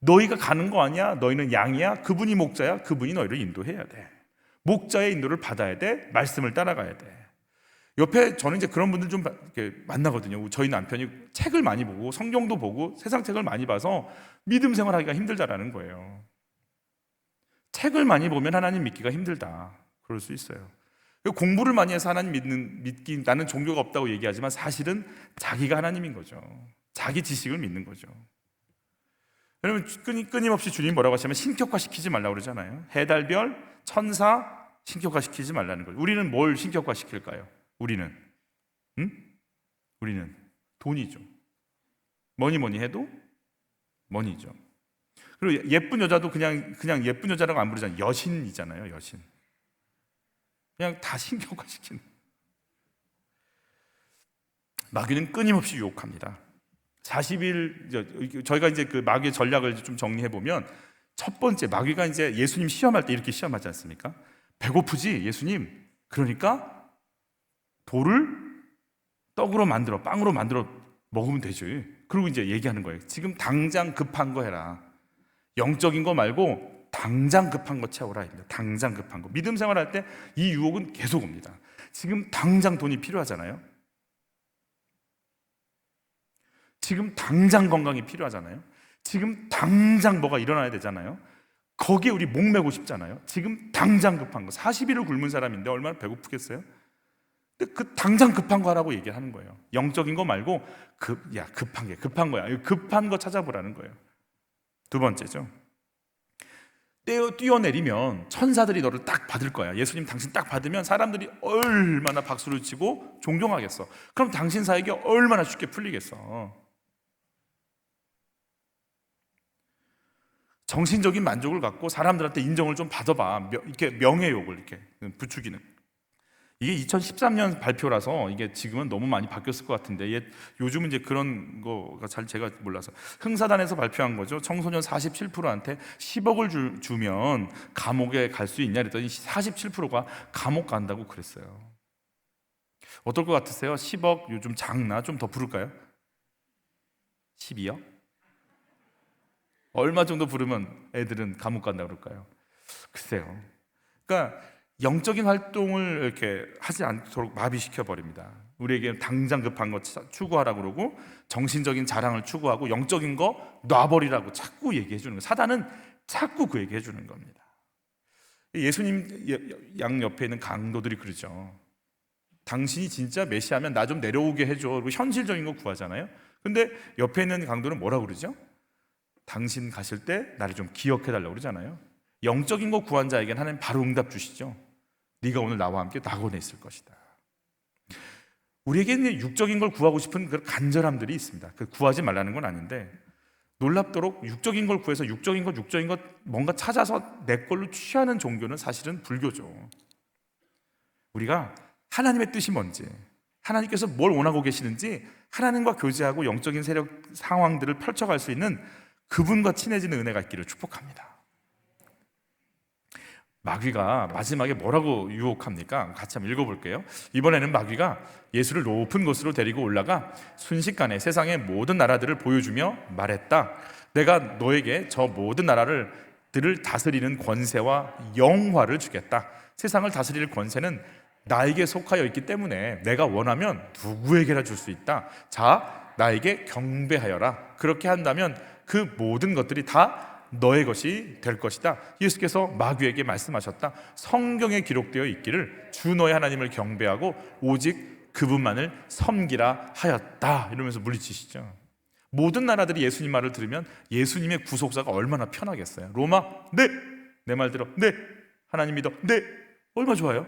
A: 너희가 가는 거 아니야? 너희는 양이야? 그분이 목자야? 그분이 너희를 인도해야 돼. 목자의 인도를 받아야 돼. 말씀을 따라가야 돼. 옆에 저는 이제 그런 분들 좀 이렇게 만나거든요. 저희 남편이 책을 많이 보고 성경도 보고 세상 책을 많이 봐서 믿음 생활하기가 힘들다라는 거예요. 책을 많이 보면 하나님 믿기가 힘들다, 그럴 수 있어요. 공부를 많이 해서 하나님 믿기, 나는 종교가 없다고 얘기하지만 사실은 자기가 하나님인 거죠. 자기 지식을 믿는 거죠. 여러분, 끊임없이 주님 뭐라고 하시면 신격화시키지 말라고 그러잖아요. 해달, 별, 천사 신격화시키지 말라는 거죠. 우리는 뭘 신격화시킬까요? 우리는 돈이죠. 뭐니 해도 머니죠. 그리고 예쁜 여자도 그냥 예쁜 여자라고 안 부르잖아요. 여신이잖아요. 여신. 그냥 다 신격화시키는. 마귀는 끊임없이 유혹합니다. 40일, 저희가 이제 그 마귀의 전략을 좀 정리해 보면, 첫 번째, 마귀가 이제 예수님 시험할 때 이렇게 시험하지 않습니까? 배고프지 예수님? 그러니까 돌을 떡으로 만들어, 빵으로 만들어 먹으면 되지. 그리고 이제 얘기하는 거예요. 지금 당장 급한 거 해라. 영적인 거 말고 당장 급한 거 채워라. 당장 급한 거. 믿음 생활할 때 이 유혹은 계속 옵니다. 지금 당장 돈이 필요하잖아요. 지금 당장 건강이 필요하잖아요. 지금 당장 뭐가 일어나야 되잖아요. 거기에 우리 목매고 싶잖아요. 지금 당장 급한 거. 40일을 굶은 사람인데 얼마나 배고프겠어요? 근데 그 당장 급한 거 하라고 얘기하는 거예요. 영적인 거 말고 급한 거야. 급한 거 찾아보라는 거예요. 두 번째죠. 뛰어내리면 천사들이 너를 딱 받을 거야. 예수님 당신 딱 받으면 사람들이 얼마나 박수를 치고 존경하겠어. 그럼 당신 사역이 얼마나 쉽게 풀리겠어. 정신적인 만족을 갖고 사람들한테 인정을 좀 받아봐. 이렇게 명예욕을 이렇게 부추기는. 이게 2013년 발표라서 이게 지금은 너무 많이 바뀌었을 것 같은데, 요즘은 이제 그런 거가 잘 제가 몰라서 흥사단에서 발표한 거죠. 청소년 47%한테 10억을 주면 감옥에 갈 수 있냐 그랬더니 47%가 감옥 간다고 그랬어요. 어떨 것 같으세요? 10억 요즘 작나? 좀 더 부를까요? 12억? 얼마 정도 부르면 애들은 감옥 간다 그럴까요? 글쎄요. 그러니까 영적인 활동을 이렇게 하지 않도록 마비시켜 버립니다. 우리에게 당장 급한 거 추구하라고 그러고, 정신적인 자랑을 추구하고, 영적인 거 놔버리라고 자꾸 얘기해 주는 거예요. 사단은 자꾸 그 얘기해 주는 겁니다. 예수님 양 옆에 있는 강도들이 그러죠. 당신이 진짜 메시아면 나 좀 내려오게 해줘. 그리고 현실적인 거 구하잖아요. 근데 옆에 있는 강도는 뭐라고 그러죠? 당신 가실 때 나를 좀 기억해 달라고 그러잖아요. 영적인 거 구한 자에게는 하나님 바로 응답 주시죠. 네가 오늘 나와 함께 낙원에 있을 것이다. 우리에게는 육적인 걸 구하고 싶은 그런 간절함들이 있습니다. 그 구하지 말라는 건 아닌데, 놀랍도록 육적인 걸 구해서 육적인 것 뭔가 찾아서 내 걸로 취하는 종교는 사실은 불교죠. 우리가 하나님의 뜻이 뭔지, 하나님께서 뭘 원하고 계시는지, 하나님과 교제하고 영적인 세력 상황들을 펼쳐갈 수 있는 그분과 친해지는 은혜가 있기를 축복합니다. 마귀가 마지막에 뭐라고 유혹합니까? 같이 한번 읽어볼게요. 이번에는 마귀가 예수를 높은 곳으로 데리고 올라가 순식간에 세상의 모든 나라들을 보여주며 말했다. 내가 너에게 저 모든 나라들을 다스리는 권세와 영화를 주겠다. 세상을 다스릴 권세는 나에게 속하여 있기 때문에 내가 원하면 누구에게나 줄 수 있다. 자, 나에게 경배하여라. 그렇게 한다면 그 모든 것들이 다 너의 것이 될 것이다. 예수께서 마귀에게 말씀하셨다. 성경에 기록되어 있기를 주 너의 하나님을 경배하고 오직 그분만을 섬기라 하였다. 이러면서 물리치시죠. 모든 나라들이 예수님 말을 들으면 예수님의 구속사가 얼마나 편하겠어요. 로마? 네! 내 말 들어? 네! 하나님 믿어? 네! 얼마나 좋아요?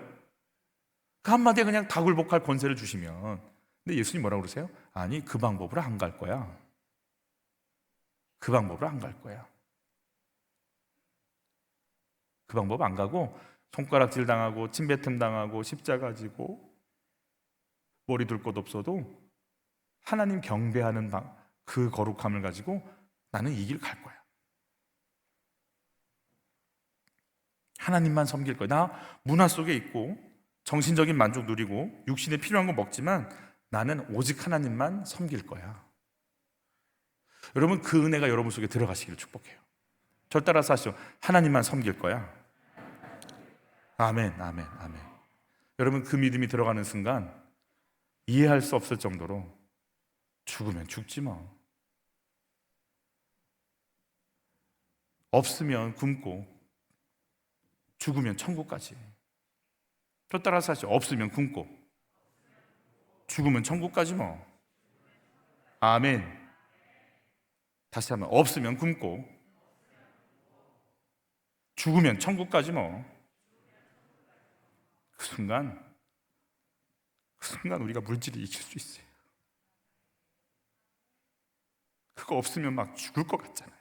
A: 그 한마디에 그냥 다 굴복할 권세를 주시면. 근데 예수님 뭐라고 그러세요? 아니, 그 방법으로 안 갈 거야. 그 방법으로 안 갈 거야. 그 방법 안 가고 손가락질 당하고 침뱉음 당하고 십자가 지고 머리 둘 곳 없어도 하나님 경배하는 그 거룩함을 가지고 나는 이 길 갈 거야. 하나님만 섬길 거야. 나 문화 속에 있고 정신적인 만족 누리고 육신에 필요한 거 먹지만 나는 오직 하나님만 섬길 거야. 여러분, 그 은혜가 여러분 속에 들어가시기를 축복해요. 절 따라서 하시죠. 하나님만 섬길 거야. 아멘, 아멘, 아멘. 여러분, 그 믿음이 들어가는 순간 이해할 수 없을 정도로 죽으면 죽지 뭐. 없으면 굶고 죽으면 천국까지. 저 따라서 하시죠. 없으면 굶고 죽으면 천국까지 뭐. 아멘. 다시 한번, 없으면 굶고 죽으면 천국까지 뭐. 그 순간 우리가 물질을 이길 수 있어요. 그거 없으면 막 죽을 것 같잖아요.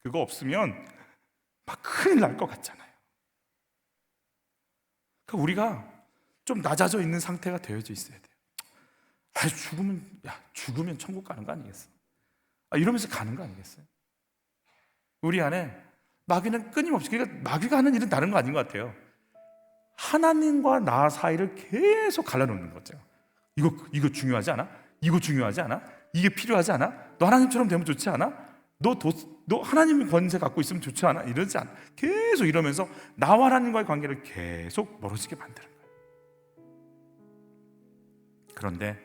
A: 그거 없으면 막 큰일 날 것 같잖아요. 그러니까 우리가 좀 낮아져 있는 상태가 되어져 있어야 돼요. 죽으면 천국 가는 거 아니겠어? 이러면서 가는 거 아니겠어요? 우리 안에 마귀는 끊임없이, 그러니까 마귀가 하는 일은 다른 거 아닌 것 같아요. 하나님과 나 사이를 계속 갈라놓는 거죠. 이거 중요하지 않아? 이거 중요하지 않아? 이게 필요하지 않아? 너 하나님처럼 되면 좋지 않아? 너 하나님의 권세 갖고 있으면 좋지 않아? 이러지 않아. 계속 이러면서 나와 하나님과의 관계를 계속 멀어지게 만드는 거예요. 그런데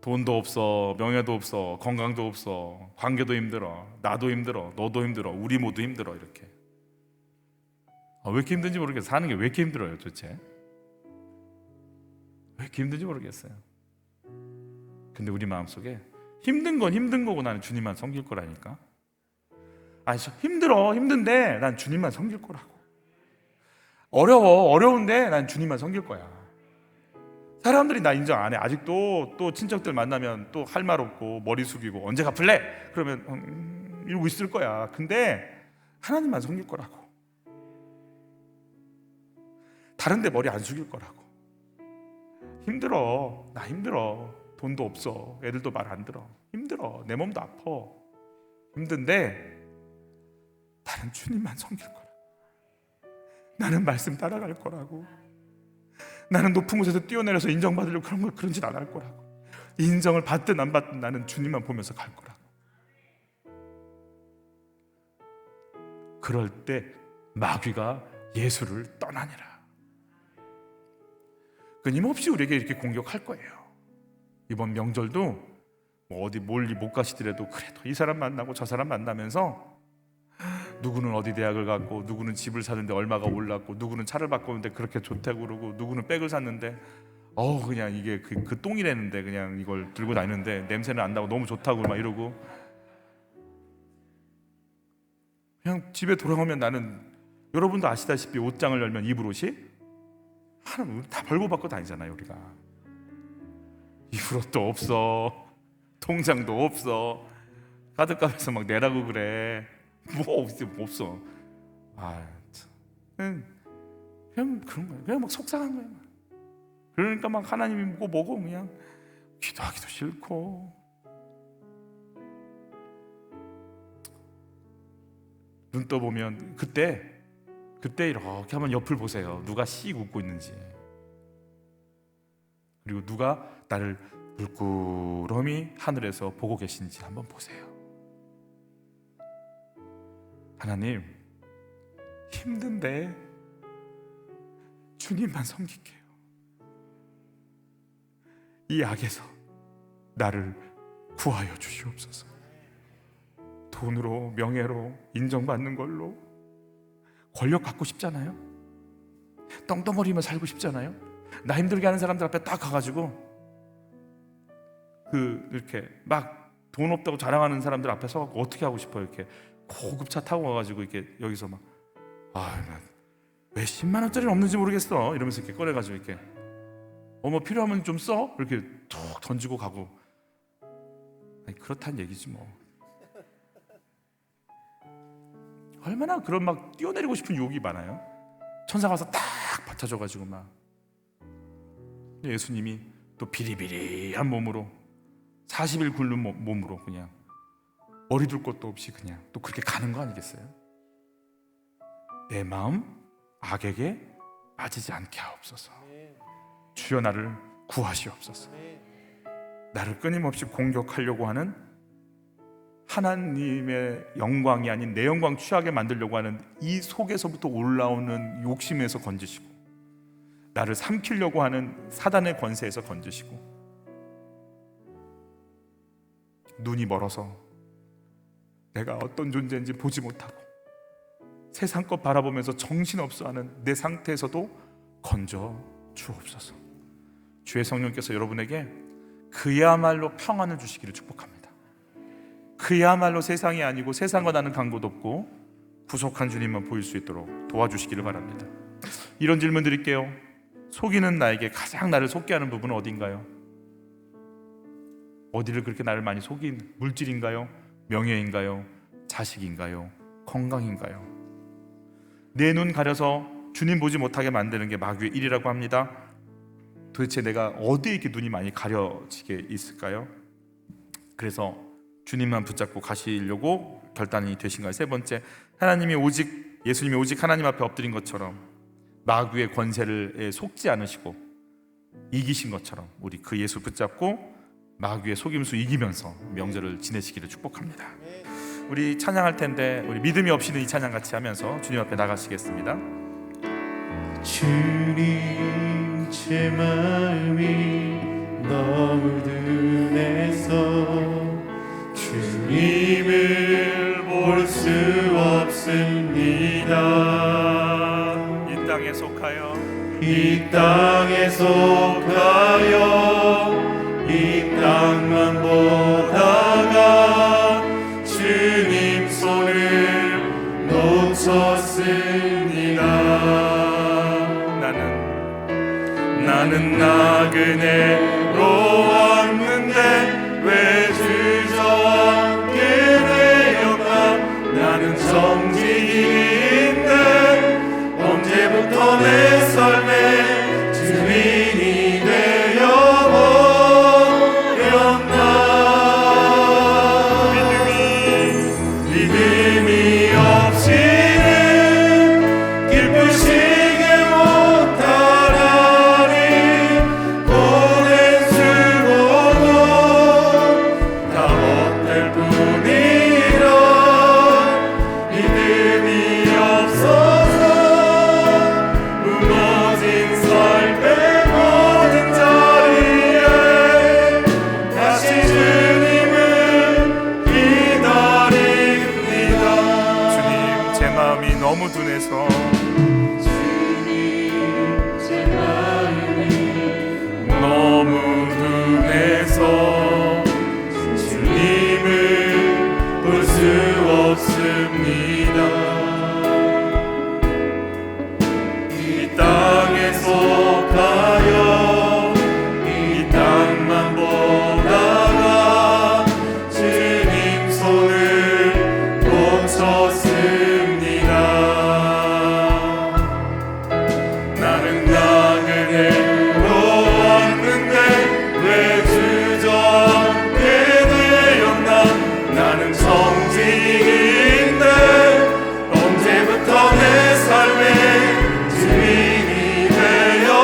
A: 돈도 없어, 명예도 없어, 건강도 없어, 관계도 힘들어, 나도 힘들어, 너도 힘들어, 우리 모두 힘들어. 이렇게 왜 이렇게 힘든지 모르겠어요. 사는 게 왜 이렇게 힘들어요 도대체? 왜 이렇게 힘든지 모르겠어요. 근데 우리 마음속에 힘든 건 힘든 거고 나는 주님만 섬길 거라니까. 힘든데 난 주님만 섬길 거라고. 어려운데 난 주님만 섬길 거야. 사람들이 나 인정 안 해. 아직도 또 친척들 만나면 또 할 말 없고 머리 숙이고 언제 갚을래? 그러면 이러고 있을 거야. 근데 하나님만 섬길 거라고. 다른 데 머리 안 숙일 거라고. 힘들어. 나 힘들어. 돈도 없어. 애들도 말 안 들어. 힘들어. 내 몸도 아파. 힘든데 나는 주님만 섬길 거라고. 나는 말씀 따라갈 거라고. 나는 높은 곳에서 뛰어내려서 인정받으려고 그런 짓 안 할 거라고. 인정을 받든 안 받든 나는 주님만 보면서 갈 거라고. 그럴 때 마귀가 예수를 떠나니라. 끊임없이 우리에게 이렇게 공격할 거예요. 이번 명절도 뭐 어디 멀리 못 가시더라도 그래도 이 사람 만나고 저 사람 만나면서 누구는 어디 대학을 갔고, 누구는 집을 사는데 얼마가 올랐고, 누구는 차를 바꾸는데 그렇게 좋다고 그러고, 누구는 백을 샀는데 그냥 이게 그 똥이라는데 그냥 이걸 들고 다니는데 냄새는 안 나고 너무 좋다고 막 이러고, 그냥 집에 돌아오면 나는, 여러분도 아시다시피 옷장을 열면 입을 옷이 하나 다 벌고받고 다니잖아요. 우리가 입을 옷도 없어, 통장도 없어, 카드값에서 막 내라고 그래. 뭐 없어. 그냥 그런 거야. 그냥 막 속상한 거야. 그러니까 막 하나님이 뭐고 그냥 기도하기도 싫고. 눈 떠보면 그때 이렇게 한번 옆을 보세요. 누가 씩 웃고 있는지, 그리고 누가 나를 물끄러미 하늘에서 보고 계신지 한번 보세요. 하나님, 힘든데 주님만 섬길게요. 이 악에서 나를 구하여 주시옵소서. 돈으로, 명예로, 인정받는 걸로 권력 갖고 싶잖아요. 떵떵거리며 살고 싶잖아요. 나 힘들게 하는 사람들 앞에 딱 가가지고 이렇게 막 돈 없다고 자랑하는 사람들 앞에 서갖고 어떻게 하고 싶어요? 이렇게 고급 차 타고 가가지고 이렇게 여기서 막 왜 10만 원짜리는 없는지 모르겠어 이러면서 이렇게 꺼내가지고 이렇게 뭐 필요하면 좀 써? 이렇게 툭 던지고 가고. 아니, 그렇다는 얘기지 뭐. 얼마나 그런 막 뛰어내리고 싶은 유혹이 많아요. 천사가 와서 딱 받쳐줘가지고 막. 예수님이 또 비리비리한 몸으로 40일 굶는 몸으로 그냥 머리 둘 것도 없이 그냥 또 그렇게 가는 거 아니겠어요? 내 마음 악에게 빠지지 않게 하옵소서. 주여 나를 구하시옵소서. 나를 끊임없이 공격하려고 하는 하나님의 영광이 아닌 내 영광 취하게 만들려고 하는 이 속에서부터 올라오는 욕심에서 건지시고, 나를 삼키려고 하는 사단의 권세에서 건지시고, 눈이 멀어서 내가 어떤 존재인지 보지 못하고 세상 것 바라보면서 정신없어하는 내 상태에서도 건져 주옵소서. 주의 성령께서 여러분에게 그야말로 평안을 주시기를 축복합니다. 그야말로 세상이 아니고 세상과 나는 간 곳 없고 구속한 주님만 보일 수 있도록 도와주시기를 바랍니다. 이런 질문 드릴게요. 속이는 나에게 가장 나를 속게 하는 부분은 어딘가요? 어디를 그렇게 나를 많이 속인? 물질인가요? 명예인가요? 자식인가요? 건강인가요? 내 눈 가려서 주님 보지 못하게 만드는 게 마귀의 일이라고 합니다. 도대체 내가 어디에 이렇게 눈이 많이 가려지게 있을까요? 그래서 주님만 붙잡고 가시려고 결단이 되신가요? 세 번째, 예수님이 오직 하나님 앞에 엎드린 것처럼 마귀의 권세를 속지 않으시고 이기신 것처럼 우리 그 예수 붙잡고 마귀의 속임수 이기면서 명절을 지내시기를 축복합니다. 우리 찬양할 텐데 우리 믿음이 없이는 이 찬양 같이 하면서 주님 앞에 나가시겠습니다.
B: 주님, 제 마음이 너무 둔해서 주님을 볼 수 없습니다.
A: 이 땅에 속하여 이
B: 땅만 보다가 주님 손을 놓쳤습니다.
A: 나는
B: 나는 나그네로 왔는데 왜 주저앉게 되었나. 나는 정직인인데 언제부터 내 삶에 주인이 되어버렸나. 믿음이 없이는 기쁘시게 못하나니 보낸 수고도 다 헛될 뿐이라. 믿음이 없어서 무너진 삶의 모든 자리에 다시 주님을 기다립니다.
A: 주님, 제 마음이 너무 둔해서
B: 너무 둔해서 주님을 볼 수 없습니다. 이 땅에 속하여 이 땅만 보다가 주님 손을 놓쳤습니다. 나는 나그네로 왔는데 왜 주저앉게 되었나. 나는 정직인데 언제부터 내 삶에 주인이 되어버렸나.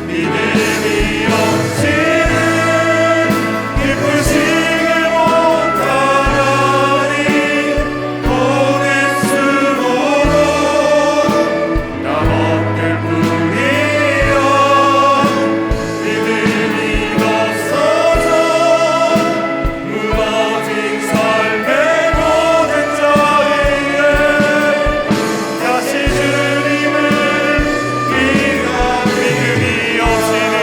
B: 믿음이 없이는 기쁘시게 못하나니 보낸 수고도 다 헛될 뿐이야. 믿음이 없어서 무너진 삶의 모든 자리에 다시 주님을 믿음이 없이는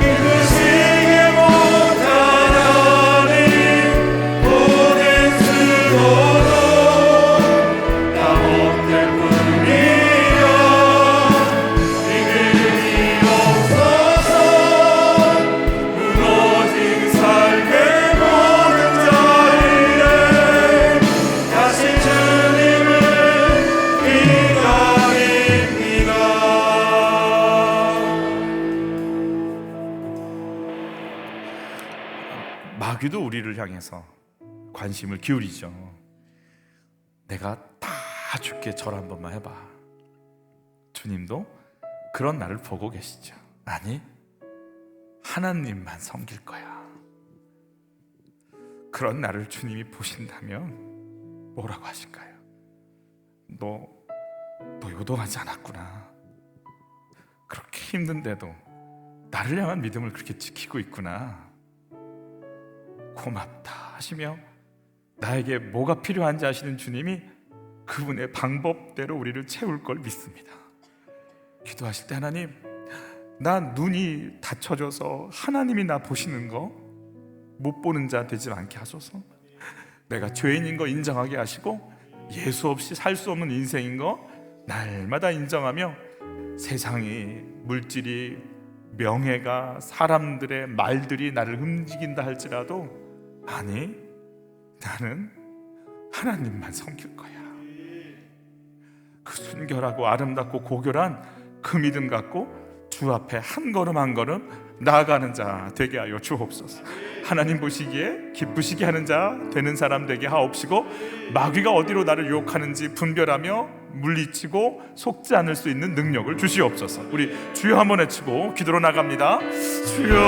B: 기쁘시게 못하나니 보낸 수고도 다 헛될 뿐이야. 믿음이 없어서 무너진 삶의 모든 자리에 다시 주님을 기다립니다.
A: 마귀도 우리를 향해서 관심을 기울이죠. 내가 다 줄게, 절 한 번만 해봐. 주님도 그런 나를 보고 계시죠. 아니, 하나님만 섬길 거야. 그런 나를 주님이 보신다면 뭐라고 하실까요? 너 요동하지 않았구나. 그렇게 힘든데도 나를 향한 믿음을 그렇게 지키고 있구나. 고맙다 하시며 나에게 뭐가 필요한지 아시는 주님이 그분의 방법대로 우리를 채울 걸 믿습니다. 기도하실 때 하나님, 나 눈이 닫혀져서 하나님이 나 보시는 거 못 보는 자 되지 않게 하소서. 내가 죄인인 거 인정하게 하시고 예수 없이 살 수 없는 인생인 거 날마다 인정하며 세상이, 물질이, 명예가, 사람들의 말들이 나를 움직인다 할지라도 아니, 나는 하나님만 섬길 거야. 그 순결하고 아름답고 고결한 그 믿음 갖고 주 앞에 한 걸음 한 걸음 나아가는 자 되게 하여 주옵소서. 하나님 보시기에 기쁘시게 하는 자 되는 사람 되게 하옵시고, 마귀가 어디로 나를 유혹하는지 분별하며 물리치고 속지 않을 수 있는 능력을 주시옵소서. 우리 주여 한번 외치고 기도로 나갑니다. 주여.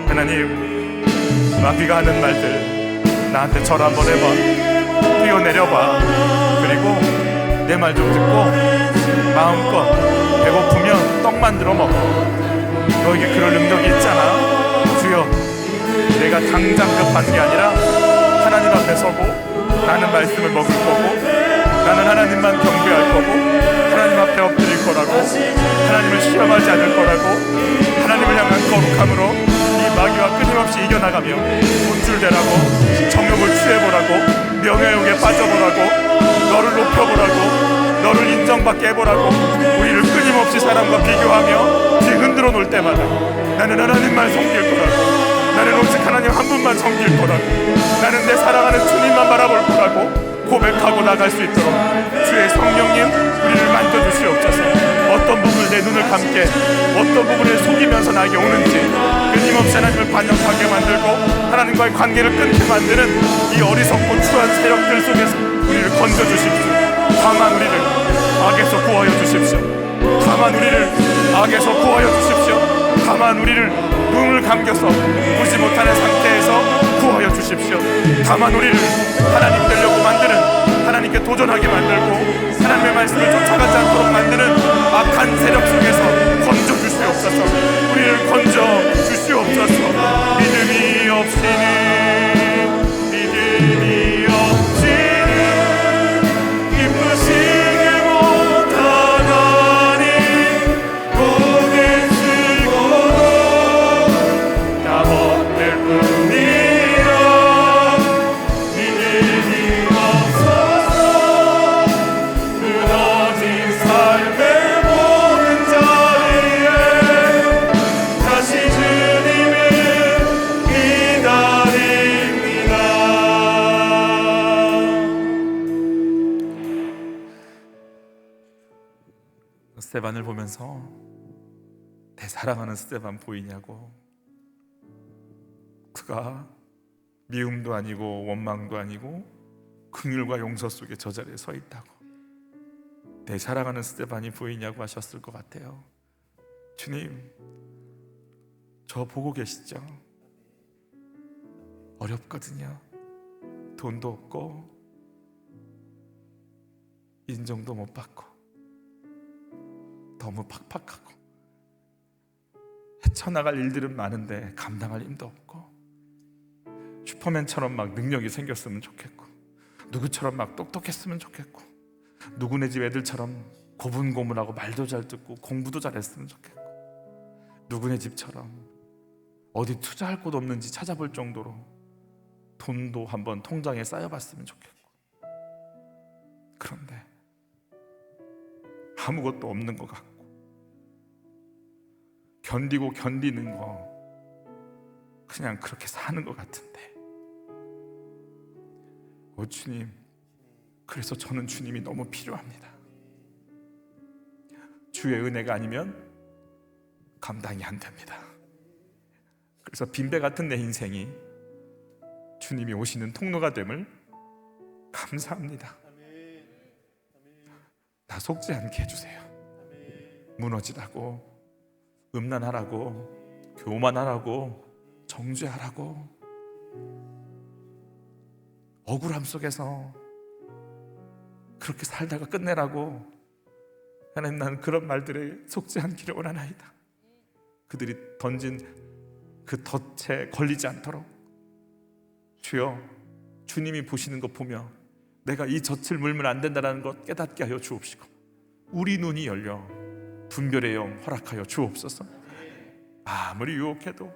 A: 하나님, 마귀가 하는 말들 나한테 절 한번 해봐. 뛰어내려봐. 그리고 내 말 좀 듣고 마음껏 배고프면 떡 만들어 먹어. 너에게 그럴 능력이 있잖아. 주여, 내가 당장 급한 게 아니라 하나님 앞에 서고 나는 말씀을 먹을 거고 나는 하나님만 경배할 거고 하나님 앞에 엎드릴 거라고, 하나님을 시험하지 않을 거라고, 하나님을 향한 거룩함으로 이 마귀와 끊임없이 이겨나가며 온 줄 대라고, 정욕을 취해보라고, 명예욕에 빠져보라고, 너를 높여보라고, 너를 인정받게 해보라고. 우리를 끊임없이 사람과 비교하며 뒤 흔들어 놓을 때마다 나는 하나님만 섬길 거라고, 나는 오직 하나님 한 분만 섬길 거라고, 나는 내 사랑하는 주님만 바라볼 거라고 고백하고 나갈 수 있도록 주의 성령님 우리를 만져주시옵소서. 어떤 부분을 내 눈을 감게, 어떤 부분을 속이면서 나에게 오는지 끊임없이 하나님을 반역하게 만들고 하나님과의 관계를 끊게 만드는 이 어리석고 추한 세력들 속에서 우리를 건져주십시오. 다만 우리를 악에서 구하여 주십시오. 다만 우리를 악에서 구하여 주십시오. 다만 우리를 눈을 감겨서 보지 못하는 상태에서 구하여 주십시오. 다만 우리를 하나님 되려고 만드는, 하나님께 도전하게 만들고 하나님의 말씀을 쫓아가지 않도록 만드는 악한 세력 속에서 건져 주시옵소서. 우리를 건져 주시옵소서. 믿음이 없이는 기쁘시게 못하나니 고개 치고도 다 헛될 뿐이라. 믿음이 없어서 무너진 삶의 모든 자리에 다시 주님을 기다립니다. 스데반을 보면서 내 사랑하는 스데반 보이냐고. 그가 미움도 아니고 원망도 아니고 긍휼과 용서 속에 저 자리에 서 있다고. 내 사랑하는 스데반이 보이냐고 하셨을 것 같아요. 주님, 저 보고 계시죠? 어렵거든요. 돈도 없고 인정도 못 받고 너무 팍팍하고 헤쳐나갈 일들은 많은데 감당할 힘도 없고, 슈퍼맨처럼 막 능력이 생겼으면 좋겠고, 누구처럼 막 똑똑했으면 좋겠고, 누구네 집 애들처럼 고분고분하고 말도 잘 듣고 공부도 잘했으면 좋겠고, 누구네 집처럼 어디 투자할 곳 없는지 찾아볼 정도로 돈도 한번 통장에 쌓여봤으면 좋겠고. 그런데 아무것도 없는 것 같고, 견디고 견디는 거 그냥 그렇게 사는 것 같은데, 오 주님, 그래서 저는 주님이 너무 필요합니다. 주의 은혜가 아니면 감당이 안 됩니다. 그래서 빈배 같은 내 인생이 주님이 오시는 통로가 됨을 감사합니다. 나 속지 않게 해주세요. 무너지라고, 음란하라고, 교만하라고, 정죄하라고, 억울함 속에서 그렇게 살다가 끝내라고, 하나님, 나는 그런 말들에 속지 않기를 원하나이다. 그들이 던진 그 덫에 걸리지 않도록 주여, 주님이 보시는 것 보며 내가 이 젖을 물면 안 된다는 것 깨닫게 하여 주옵시고, 우리 눈이 열려 분별의 영 허락하여 주옵소서. 아무리 유혹해도,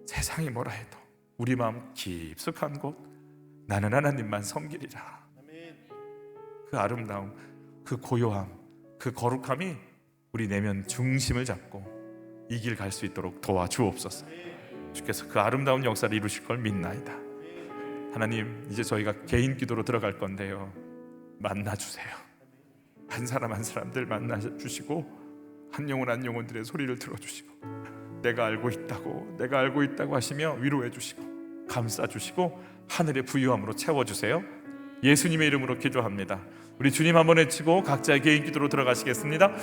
A: 세상이 뭐라 해도 우리 마음 깊숙한 곳 나는 하나님만 섬기리라. 그 아름다움, 그 고요함, 그 거룩함이 우리 내면 중심을 잡고 이 길 갈 수 있도록 도와주옵소서. 주께서 그 아름다운 역사를 이루실 걸 믿나이다. 하나님, 이제 저희가 개인 기도로 들어갈 건데요, 만나주세요. 한 사람 한 사람들 만나주시고 한 영혼 한 영혼들의 소리를 들어주시고, 내가 알고 있다고, 내가 알고 있다고 하시며 위로해 주시고 감싸주시고 하늘의 부유함으로 채워주세요. 예수님의 이름으로 기도합니다. 우리 주님 한번 외치고 각자의 개인 기도로 들어가시겠습니다.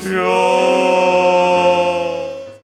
A: 주여